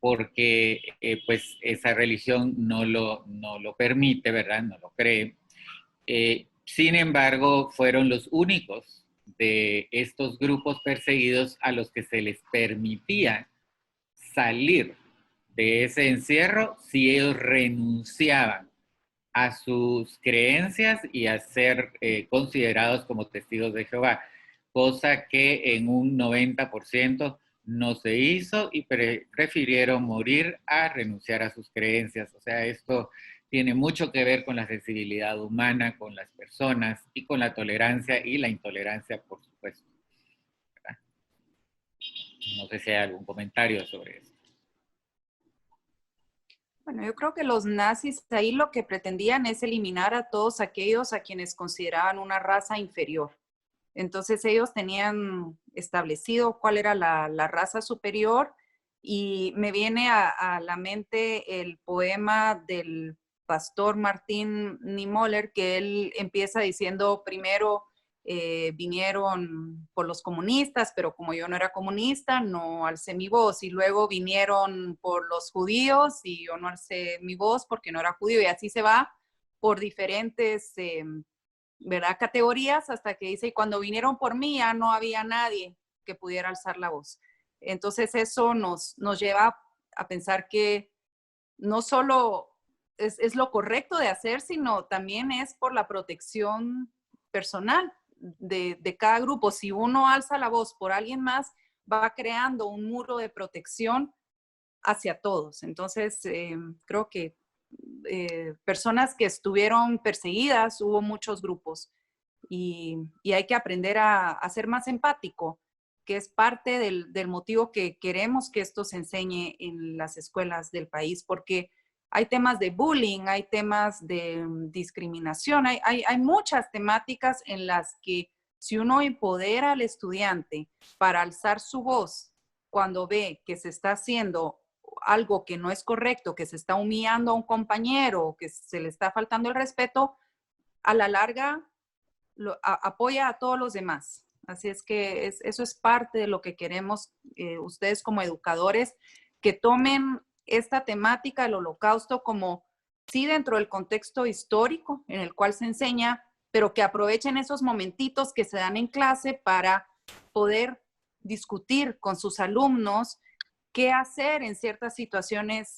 porque pues esa religión no lo permite, ¿verdad? No lo cree. Sin embargo, fueron los únicos de estos grupos perseguidos a los que se les permitía salir de ese encierro si ellos renunciaban a sus creencias y a ser considerados como testigos de Jehová, cosa que en un 90% no se hizo y prefirieron morir a renunciar a sus creencias. O sea, esto tiene mucho que ver con la sensibilidad humana, con las personas y con la tolerancia y la intolerancia, por supuesto, ¿verdad? No sé si hay algún comentario sobre eso. Bueno, yo creo que los nazis ahí lo que pretendían es eliminar a todos aquellos a quienes consideraban una raza inferior. Entonces ellos tenían establecido cuál era la raza superior y me viene a la mente el poema del pastor Martín Niemöller, que él empieza diciendo primero vinieron por los comunistas, pero como yo no era comunista, no alcé mi voz. Y luego vinieron por los judíos y yo no alcé mi voz porque no era judío. Y así se va por diferentes ¿verdad? Categorías hasta que dice, y cuando vinieron por mí ya no había nadie que pudiera alzar la voz. Entonces eso nos lleva a pensar que no solo es lo correcto de hacer, sino también es por la protección personal de cada grupo. Si uno alza la voz por alguien más, va creando un muro de protección hacia todos. Entonces, creo que personas que estuvieron perseguidas, hubo muchos grupos y hay que aprender a ser más empático, que es parte del motivo que queremos que esto se enseñe en las escuelas del país, porque hay temas de bullying, hay temas de discriminación, hay muchas temáticas en las que si uno empodera al estudiante para alzar su voz cuando ve que se está haciendo algo que no es correcto, que se está humillando a un compañero, que se le está faltando el respeto, a la larga apoya a todos los demás. Así es que eso es parte de lo que queremos ustedes como educadores, que tomen esta temática del holocausto como sí dentro del contexto histórico en el cual se enseña, pero que aprovechen esos momentitos que se dan en clase para poder discutir con sus alumnos qué hacer en ciertas situaciones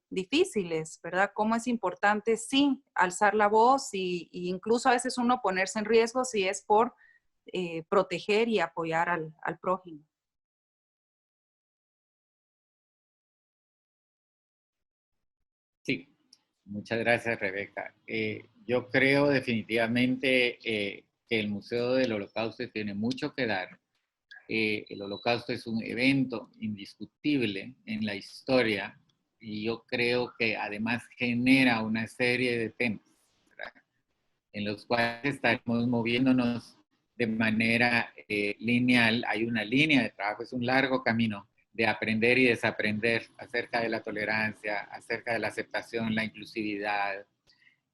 difíciles, ¿verdad? Cómo es importante, sí, alzar la voz y incluso a veces uno ponerse en riesgo si es por proteger y apoyar al prójimo. Sí, muchas gracias, Rebeca. Yo creo definitivamente que el Museo del Holocausto tiene mucho que dar. El Holocausto es un evento indiscutible en la historia y yo creo que además genera una serie de temas, ¿verdad?, en los cuales estaremos moviéndonos de manera lineal. Hay una línea de trabajo, es un largo camino de aprender y desaprender acerca de la tolerancia, acerca de la aceptación, la inclusividad,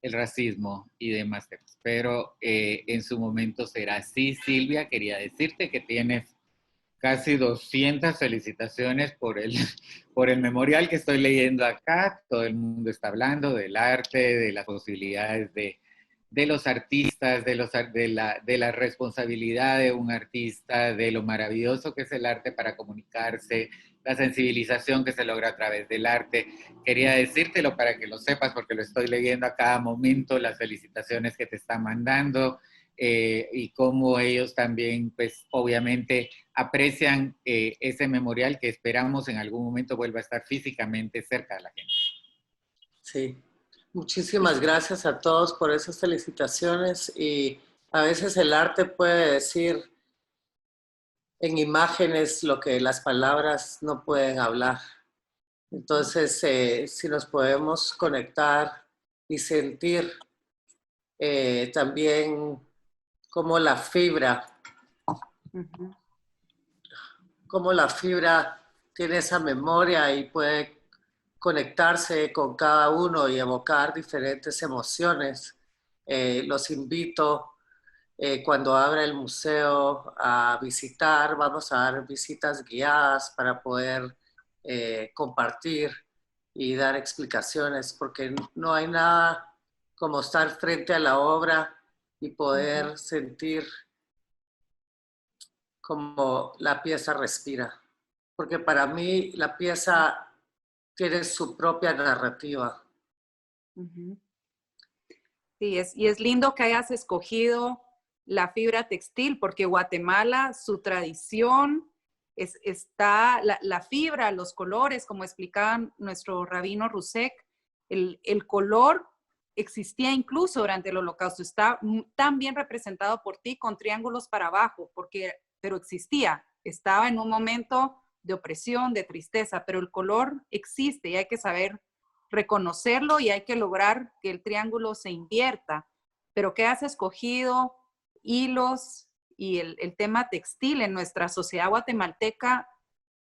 el racismo y demás temas. Pero en su momento será así. Silvia, quería decirte que tienes casi 200 felicitaciones por el memorial que estoy leyendo acá. Todo el mundo está hablando del arte, de las posibilidades de los artistas, de la responsabilidad de un artista, de lo maravilloso que es el arte para comunicarse, la sensibilización que se logra a través del arte. Quería decírtelo para que lo sepas porque lo estoy leyendo a cada momento, las felicitaciones que te están mandando. y cómo ellos también, pues obviamente aprecian ese memorial que esperamos en algún momento vuelva a estar físicamente cerca de la gente. Sí, muchísimas gracias a todos por esas felicitaciones, y a veces el arte puede decir en imágenes lo que las palabras no pueden hablar. Entonces, si nos podemos conectar y sentir también como la fibra, como la fibra tiene esa memoria y puede conectarse con cada uno y evocar diferentes emociones. Los invito cuando abra el museo a visitar. Vamos a dar visitas guiadas para poder compartir y dar explicaciones, porque no hay nada como estar frente a la obra y poder sentir como la pieza respira. Porque para mí la pieza tiene su propia narrativa. Sí, y es lindo que hayas escogido la fibra textil, porque Guatemala, su tradición, está la fibra, los colores, como explicaba nuestro rabino Rusek, el color existía incluso durante el Holocausto, está tan bien representado por ti con triángulos para abajo, pero existía, estaba en un momento de opresión, de tristeza, pero el color existe y hay que saber reconocerlo y hay que lograr que el triángulo se invierta. Pero ¿qué has escogido? Hilos y el tema textil en nuestra sociedad guatemalteca,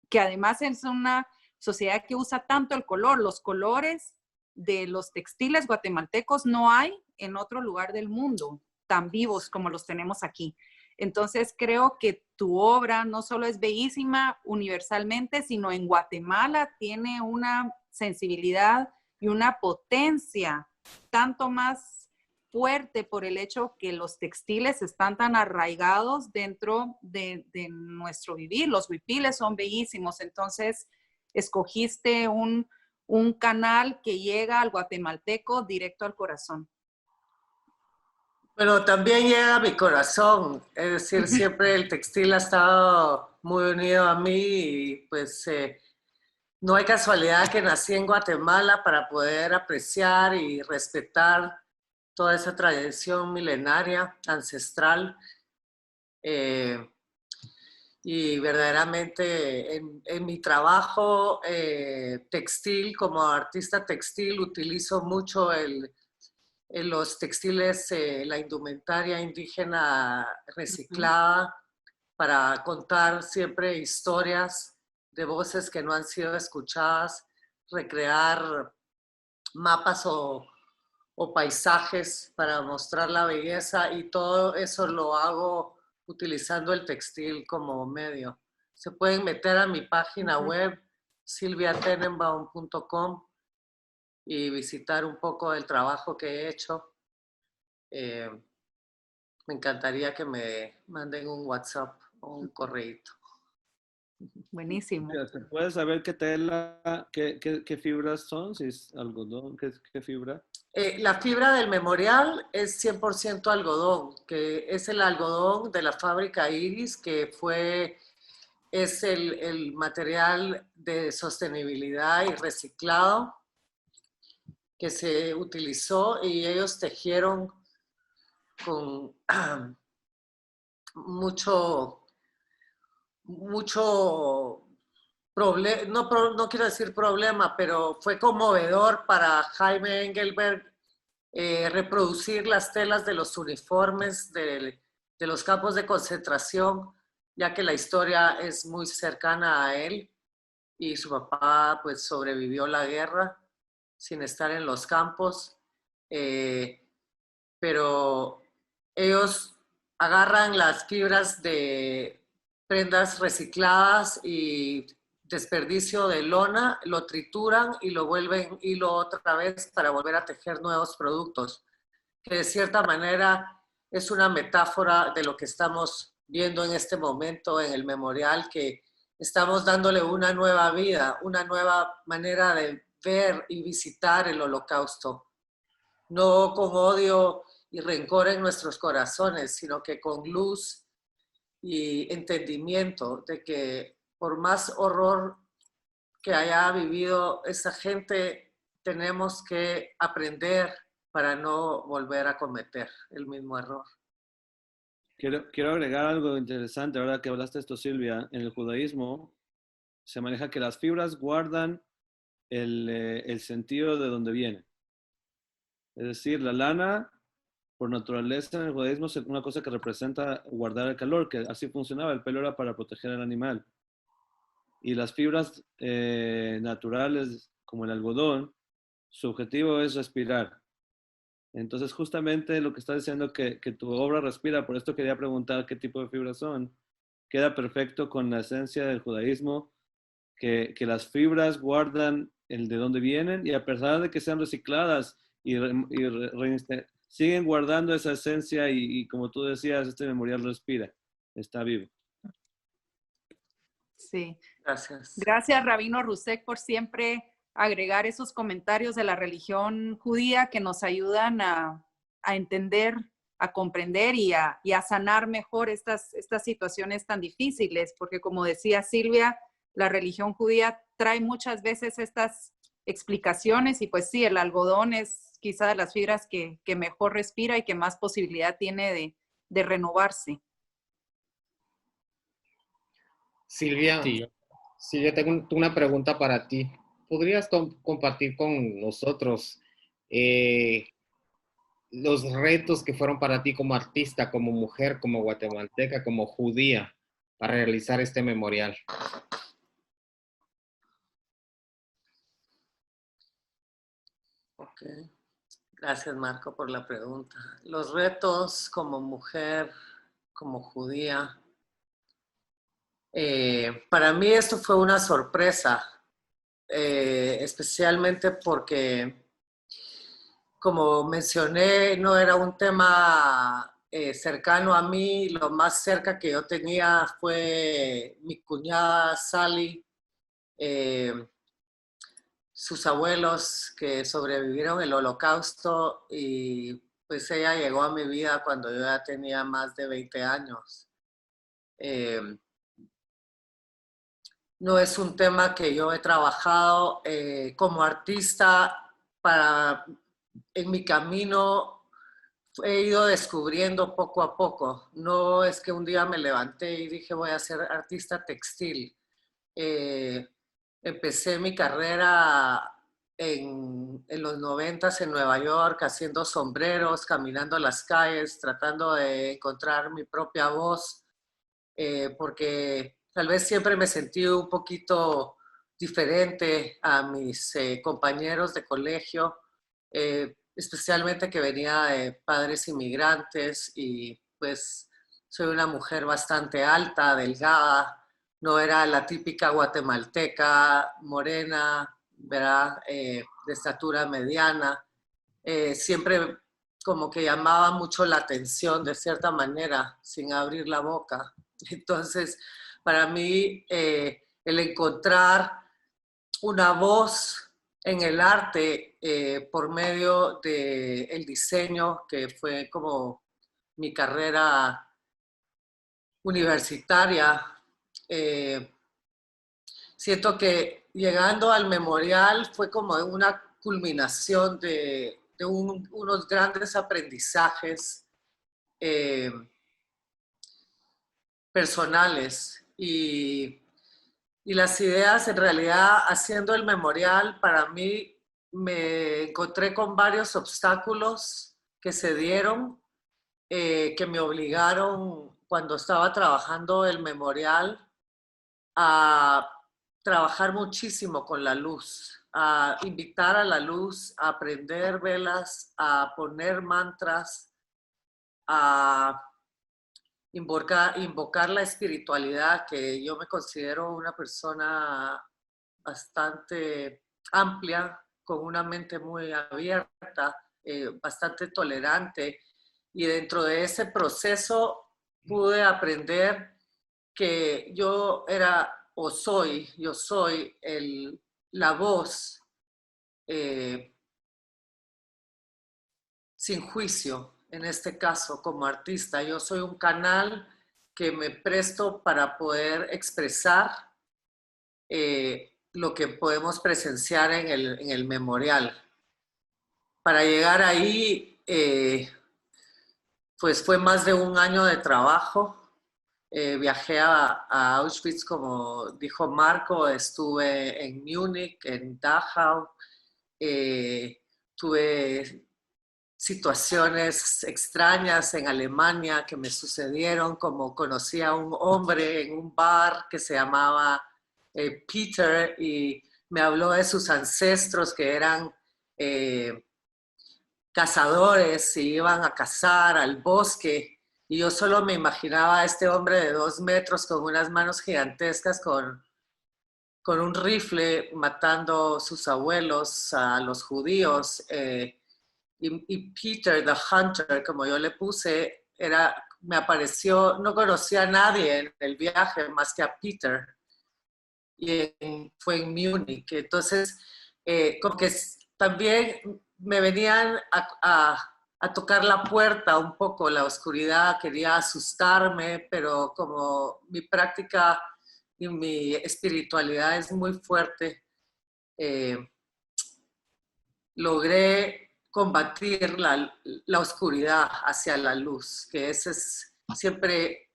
que además es una sociedad que usa tanto el color. Los colores de los textiles guatemaltecos no hay en otro lugar del mundo tan vivos como los tenemos aquí. Entonces creo que tu obra no solo es bellísima universalmente, sino en Guatemala tiene una sensibilidad y una potencia tanto más fuerte por el hecho que los textiles están tan arraigados dentro de nuestro vivir. Los huipiles son bellísimos, entonces escogiste un canal que llega al guatemalteco directo al corazón. Pero también llega a mi corazón, es decir, siempre el textil ha estado muy unido a mí, y pues no hay casualidad que nací en Guatemala para poder apreciar y respetar toda esa tradición milenaria, ancestral. Y verdaderamente en mi trabajo textil, como artista textil, utilizo mucho en los textiles, la indumentaria indígena reciclada, para contar siempre historias de voces que no han sido escuchadas, recrear mapas o paisajes para mostrar la belleza, y todo eso lo hago utilizando el textil como medio. Se pueden meter a mi página web, silviatenenbaum.com, y visitar un poco del trabajo que he hecho. Me encantaría que me manden un WhatsApp o un correíto. Buenísimo. ¿Se puede saber qué tela, qué fibras son? Si es algodón, ¿qué fibra? La fibra del memorial es 100% algodón, que es el algodón de la fábrica Iris, que es el material de sostenibilidad y reciclado que se utilizó, y ellos tejieron con mucho problema, no quiero decir problema, pero fue conmovedor para Jaime Engelberg reproducir las telas de los uniformes de los campos de concentración, ya que la historia es muy cercana a él, y su papá pues sobrevivió la guerra sin estar en los campos, pero ellos agarran las fibras de prendas recicladas y desperdicio de lona, lo trituran y lo vuelven hilo otra vez para volver a tejer nuevos productos, que de cierta manera es una metáfora de lo que estamos viendo en este momento en el memorial, que estamos dándole una nueva vida, una nueva manera de ver y visitar el Holocausto, no con odio y rencor en nuestros corazones, sino que con luz y entendimiento de que por más horror que haya vivido esa gente, tenemos que aprender para no volver a cometer el mismo error. Quiero agregar algo interesante, ahora que hablaste de esto, Silvia. En el judaísmo se maneja que las fibras guardan el sentido de donde viene. Es decir, la lana, por naturaleza en el judaísmo, es una cosa que representa guardar el calor, que así funcionaba. El pelo era para proteger al animal. Y las fibras naturales, como el algodón, su objetivo es respirar. Entonces, justamente lo que está diciendo que tu obra respira, por esto quería preguntar qué tipo de fibras son. Queda perfecto con la esencia del judaísmo, que las fibras guardan el de dónde vienen y a pesar de que sean recicladas siguen guardando esa esencia y como tú decías, este memorial respira, está vivo. Sí. Gracias. Gracias, Rabino Rusek, por siempre agregar esos comentarios de la religión judía que nos ayudan a entender, a comprender y a sanar mejor estas situaciones tan difíciles, porque como decía Silvia, la religión judía trae muchas veces estas explicaciones y pues sí, el algodón es quizá de las fibras que mejor respira y que más posibilidad tiene de renovarse. Silvia, Sí, Silvia, tengo una pregunta para ti. ¿Podrías compartir con nosotros los retos que fueron para ti como artista, como mujer, como guatemalteca, como judía, para realizar este memorial? Ok. Gracias, Marco, por la pregunta. Los retos como mujer, como judía. Para mí esto fue una sorpresa, especialmente porque, como mencioné, no era un tema cercano a mí. Lo más cerca que yo tenía fue mi cuñada Sally, sus abuelos que sobrevivieron el Holocausto, y pues ella llegó a mi vida cuando yo ya tenía más de 20 años. No es un tema que yo he trabajado como artista. En mi camino he ido descubriendo poco a poco. No es que un día me levanté y dije voy a ser artista textil. Empecé mi carrera en los 90s en Nueva York haciendo sombreros, caminando las calles, tratando de encontrar mi propia voz, porque tal vez siempre me sentí un poquito diferente a mis compañeros de colegio, especialmente que venía de padres inmigrantes y pues soy una mujer bastante alta, delgada, no era la típica guatemalteca morena, ¿verdad? De estatura mediana. Siempre como que llamaba mucho la atención de cierta manera, sin abrir la boca. Entonces, para mí, el encontrar una voz en el arte por medio del diseño, que fue como mi carrera universitaria, siento que llegando al memorial fue como una culminación de unos grandes aprendizajes personales y las ideas. En realidad, haciendo el memorial, para mí me encontré con varios obstáculos que se dieron, que me obligaron cuando estaba trabajando el memorial a trabajar muchísimo con la luz, a invitar a la luz, a prender velas, a poner mantras, a invocar la espiritualidad, que yo me considero una persona bastante amplia, con una mente muy abierta, bastante tolerante, y dentro de ese proceso pude aprender que yo era o soy, yo soy la voz sin juicio, en este caso como artista. Yo soy un canal que me presto para poder expresar lo que podemos presenciar en el memorial. Para llegar ahí, pues fue más de un año de trabajo. Viajé a Auschwitz, como dijo Marco, estuve en Múnich, en Dachau, tuve situaciones extrañas en Alemania que me sucedieron, como conocí a un hombre en un bar que se llamaba Peter y me habló de sus ancestros que eran cazadores y iban a cazar al bosque. Y yo solo me imaginaba a este hombre de 2 metros con unas manos gigantescas con un rifle matando a sus abuelos, a los judíos. Y Peter, the Hunter, como yo le puse, me apareció, no conocía a nadie en el viaje más que a Peter. Y fue en Múnich. Entonces, como que también me venían a tocar la puerta un poco, la oscuridad, quería asustarme, pero como mi práctica y mi espiritualidad es muy fuerte, logré combatir la oscuridad hacia la luz, que ese es siempre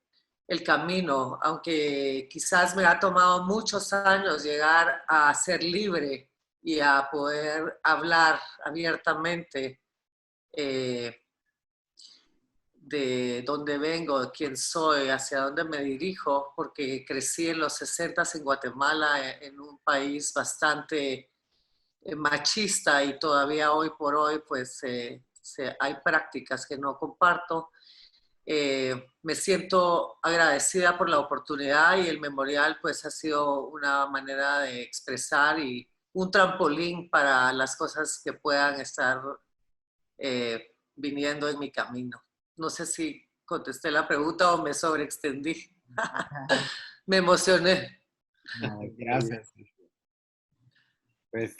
el camino, aunque quizás me ha tomado muchos años llegar a ser libre y a poder hablar abiertamente de dónde vengo, de quién soy, hacia dónde me dirijo, porque crecí en los 60s en Guatemala, en un país bastante machista y todavía hoy por hoy pues hay prácticas que no comparto. Me siento agradecida por la oportunidad y el memorial pues ha sido una manera de expresar y un trampolín para las cosas que puedan estar viniendo en mi camino. No sé si contesté la pregunta o me sobreextendí. Me emocioné. No, Gracias. pues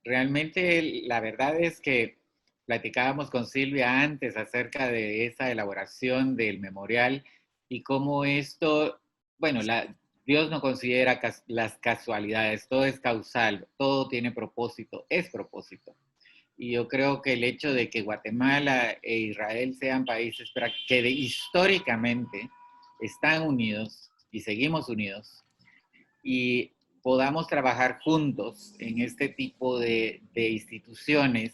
realmente la verdad es que platicábamos con Silvia antes acerca de esa elaboración del memorial y cómo esto, bueno, Dios no considera las casualidades, todo es causal, todo tiene propósito, es propósito. Y yo creo que el hecho de que Guatemala e Israel sean países que históricamente están unidos y seguimos unidos y podamos trabajar juntos en este tipo de instituciones,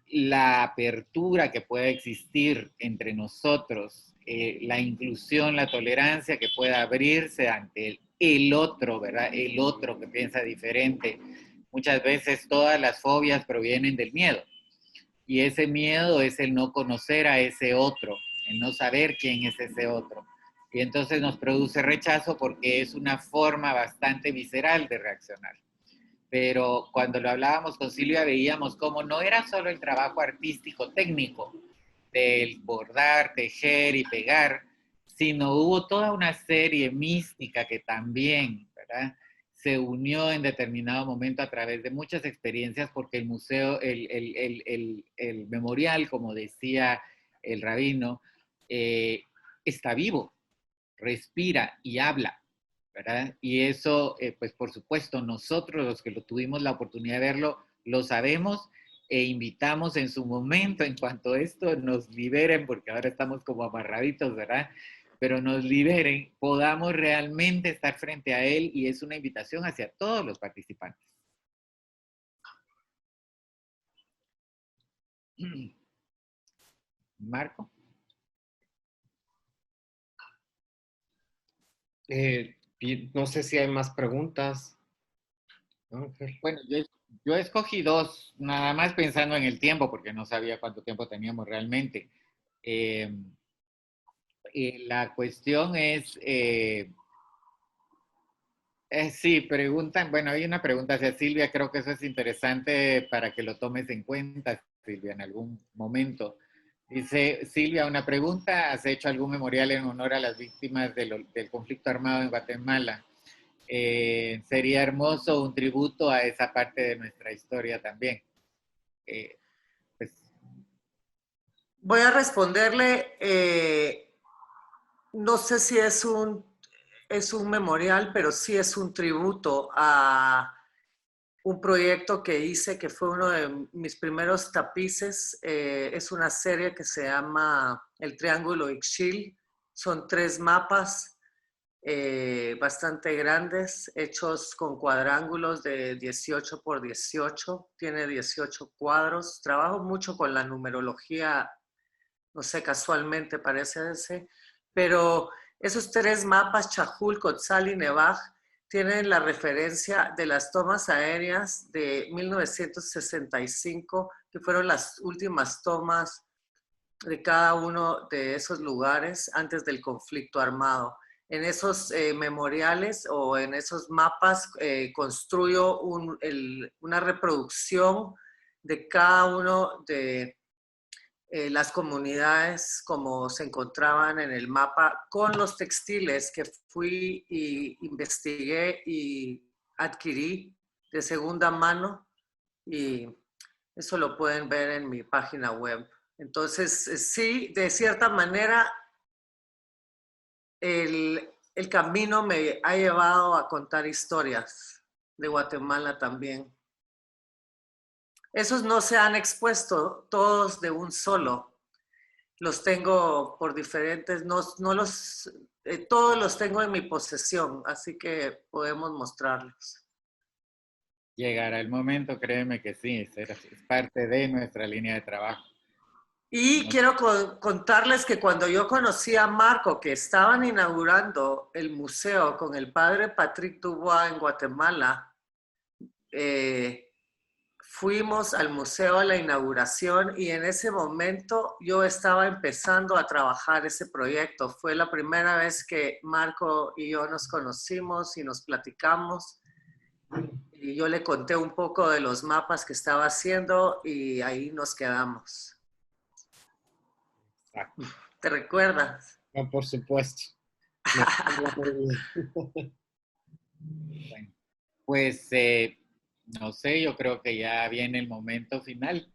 la apertura que pueda existir entre nosotros, la inclusión, la tolerancia que pueda abrirse ante el otro, ¿verdad? El otro que piensa diferente. Muchas veces todas las fobias provienen del miedo. Y ese miedo es el no conocer a ese otro, el no saber quién es ese otro. Y entonces nos produce rechazo porque es una forma bastante visceral de reaccionar. Pero cuando lo hablábamos con Silvia veíamos cómo no era solo el trabajo artístico técnico del bordar, tejer y pegar, sino hubo toda una serie mística que también, ¿verdad?, se unió en determinado momento a través de muchas experiencias, porque el museo, el memorial, como decía el rabino, está vivo, respira y habla, ¿verdad? Y eso, pues por supuesto, nosotros los que lo tuvimos la oportunidad de verlo, lo sabemos e invitamos en su momento, en cuanto esto nos liberen, porque ahora estamos como amarraditos, ¿verdad?, pero nos liberen, podamos realmente estar frente a él, y es una invitación hacia todos los participantes. Marco. No sé si hay más preguntas. Bueno, yo escogí dos, nada más pensando en el tiempo, porque no sabía cuánto tiempo teníamos realmente. La cuestión es, sí, preguntan, bueno, hay una pregunta hacia Silvia, creo que eso es interesante para que lo tomes en cuenta, Silvia, en algún momento. Dice Silvia, una pregunta, ¿has hecho algún memorial en honor a las víctimas del conflicto armado en Guatemala? Sería hermoso un tributo a esa parte de nuestra historia también. Pues, Voy a responderle, no sé si es un memorial, pero sí es un tributo a un proyecto que hice, que fue uno de mis primeros tapices. Es una serie que se llama El Triángulo Ixchil. Son 3 mapas bastante grandes, hechos con cuadrángulos de 18 por 18. Tiene 18 cuadros. Trabajo mucho con la numerología, no sé, casualmente parece ese, pero esos 3 mapas, Chajul, Cotzal y Nevaj, tienen la referencia de las tomas aéreas de 1965, que fueron las últimas tomas de cada uno de esos lugares antes del conflicto armado. En esos memoriales o en esos mapas construyo una reproducción de cada uno de las comunidades como se encontraban en el mapa, con los textiles que fui y investigué y adquirí de segunda mano, y eso lo pueden ver en mi página web. Entonces, sí, de cierta manera, el camino me ha llevado a contar historias de Guatemala también. Esos no se han expuesto todos de un solo. Los tengo por diferentes, todos los tengo en mi posesión, así que podemos mostrarlos. Llegará el momento, créeme que sí, es parte de nuestra línea de trabajo. Y quiero contarles que cuando yo conocí a Marco, que estaban inaugurando el museo con el padre Patrick Dubois en Guatemala, fuimos al museo a la inauguración y en ese momento yo estaba empezando a trabajar ese proyecto. Fue la primera vez que Marco y yo nos conocimos y nos platicamos. Y yo le conté un poco de los mapas que estaba haciendo y ahí nos quedamos. Exacto. ¿Te recuerdas? No, por supuesto. Bueno, pues no sé, yo creo que ya viene el momento final.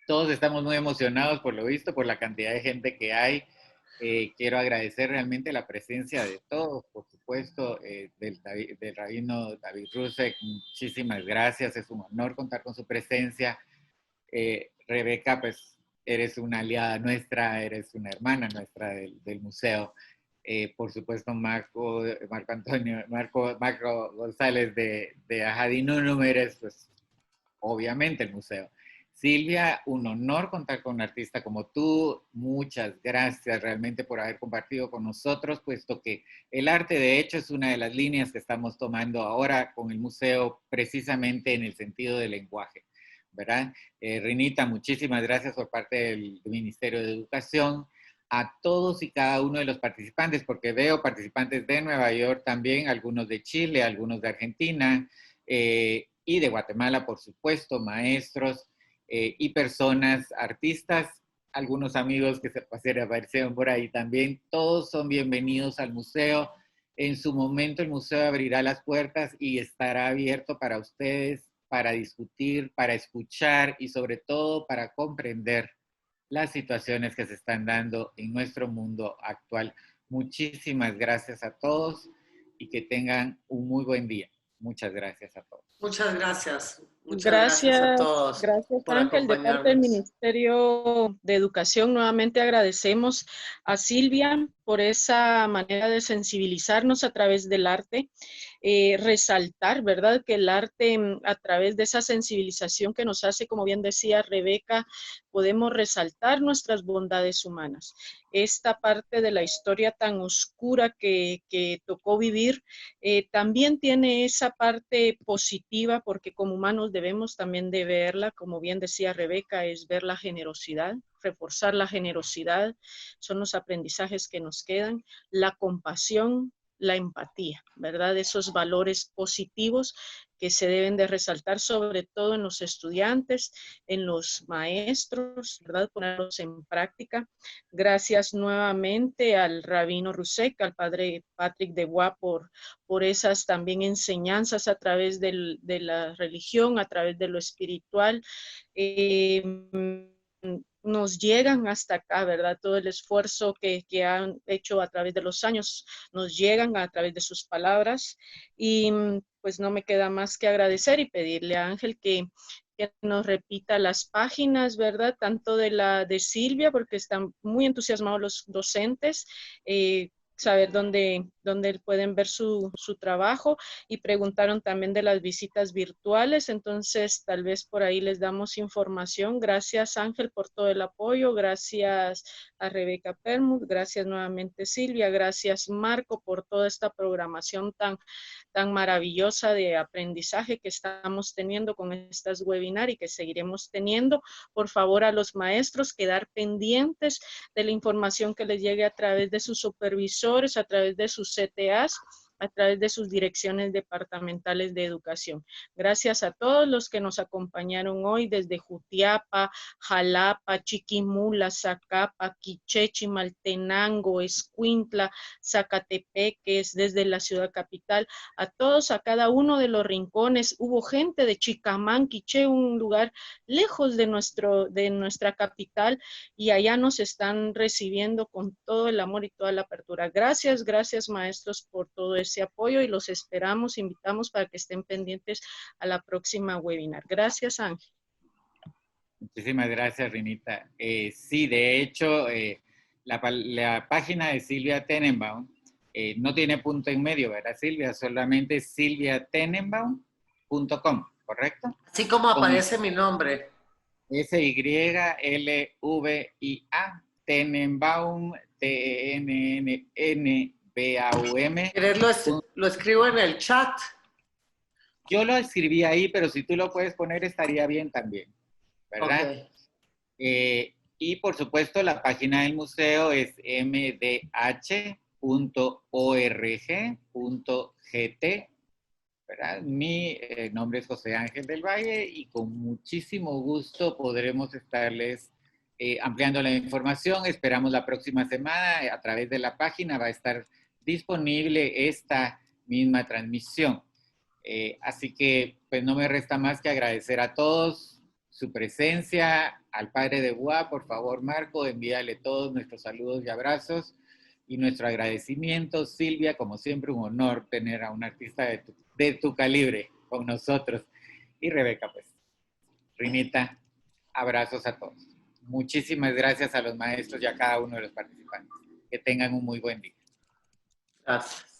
Todos estamos muy emocionados por lo visto, por la cantidad de gente que hay. Quiero agradecer realmente la presencia de todos, por supuesto, del rabino David Rusek. Muchísimas gracias, es un honor contar con su presencia. Rebeca, pues eres una aliada nuestra, eres una hermana nuestra del museo. Por supuesto, Marco González de Ajadinunum, eres pues obviamente el museo. Silvia, un honor contar con un artista como tú. Muchas gracias realmente por haber compartido con nosotros, puesto que el arte de hecho es una de las líneas que estamos tomando ahora con el museo, precisamente en el sentido del lenguaje, ¿verdad? Rinita, muchísimas gracias por parte del Ministerio de Educación. A todos y cada uno de los participantes, porque veo participantes de Nueva York también, algunos de Chile, algunos de Argentina, y de Guatemala, por supuesto, maestros y personas, artistas, algunos amigos que se aparecieron por ahí también. Todos son bienvenidos al museo. En su momento el museo abrirá las puertas y estará abierto para ustedes, para discutir, para escuchar y sobre todo para comprender las situaciones que se están dando en nuestro mundo actual. Muchísimas gracias a todos y que tengan un muy buen día. Muchas gracias a todos. Muchas gracias. Muchas gracias a todos. Gracias, por Ángel. De parte del Ministerio de Educación, nuevamente agradecemos a Silvia por esa manera de sensibilizarnos a través del arte, resaltar, ¿verdad? Que el arte, a través de esa sensibilización que nos hace, como bien decía Rebeca, podemos resaltar nuestras bondades humanas. Esta parte de la historia tan oscura que tocó vivir, también tiene esa parte positiva, porque como humanos debemos también de verla, como bien decía Rebeca, es ver la generosidad, reforzar la generosidad, son los aprendizajes que nos quedan, la compasión, la empatía, ¿verdad? Esos valores positivos que se deben de resaltar sobre todo en los estudiantes, en los maestros, ¿verdad? Ponerlos en práctica. Gracias nuevamente al rabino Rusek, al padre Patrick Dubois por esas también enseñanzas a través de la religión, a través de lo espiritual. nos llegan hasta acá, ¿verdad? Todo el esfuerzo que han hecho a través de los años nos llegan a través de sus palabras y pues no me queda más que agradecer y pedirle a Ángel que nos repita las páginas, ¿verdad? Tanto de la de Silvia, porque están muy entusiasmados los docentes, saber dónde pueden ver su trabajo, y preguntaron también de las visitas virtuales, entonces tal vez por ahí les damos información. Gracias Ángel por todo el apoyo, gracias a Rebeca Permuth, gracias nuevamente Silvia, gracias Marco por toda esta programación tan maravillosa de aprendizaje que estamos teniendo con estas webinars y que seguiremos teniendo. Por favor, a los maestros quedar pendientes de la información que les llegue a través de sus supervisores, a través de sus CTAs, a través de sus direcciones departamentales de educación. Gracias a todos los que nos acompañaron hoy desde Jutiapa, Jalapa, Chiquimula, Zacapa, Quiché, Chimaltenango, Escuintla, Zacatepeques, desde la ciudad capital, a todos, a cada uno de los rincones. Hubo gente de Chicamán, Quiché, un lugar lejos de nuestra capital, y allá nos están recibiendo con todo el amor y toda la apertura. Gracias, gracias maestros por todo ese apoyo, y los esperamos, invitamos para que estén pendientes a la próxima webinar. Gracias, Ángel. Muchísimas gracias, Rinita. Sí, de hecho, la página de Silvia Tenenbaum no tiene punto en medio, ¿verdad, Silvia? Solamente silviatenenbaum.com, ¿correcto? Así como aparece mi nombre. Syllvia, Tenenbaum, Tennbaum. Lo escribo en el chat. Yo lo escribí ahí, pero si tú lo puedes poner estaría bien también, ¿verdad? Okay. Y por supuesto la página del museo es mdh.org.gt, ¿verdad? Mi nombre es José Ángel del Valle y con muchísimo gusto podremos estarles ampliando la información. Esperamos la próxima semana a través de la página va a estar disponible esta misma transmisión. Así que pues no me resta más que agradecer a todos su presencia. Al padre de UA, por favor, Marco, envíale todos nuestros saludos y abrazos y nuestro agradecimiento. Silvia, como siempre, un honor tener a un artista de tu calibre con nosotros. Y Rebeca, pues, Rinita, abrazos a todos. Muchísimas gracias a los maestros y a cada uno de los participantes. Que tengan un muy buen día. Gracias.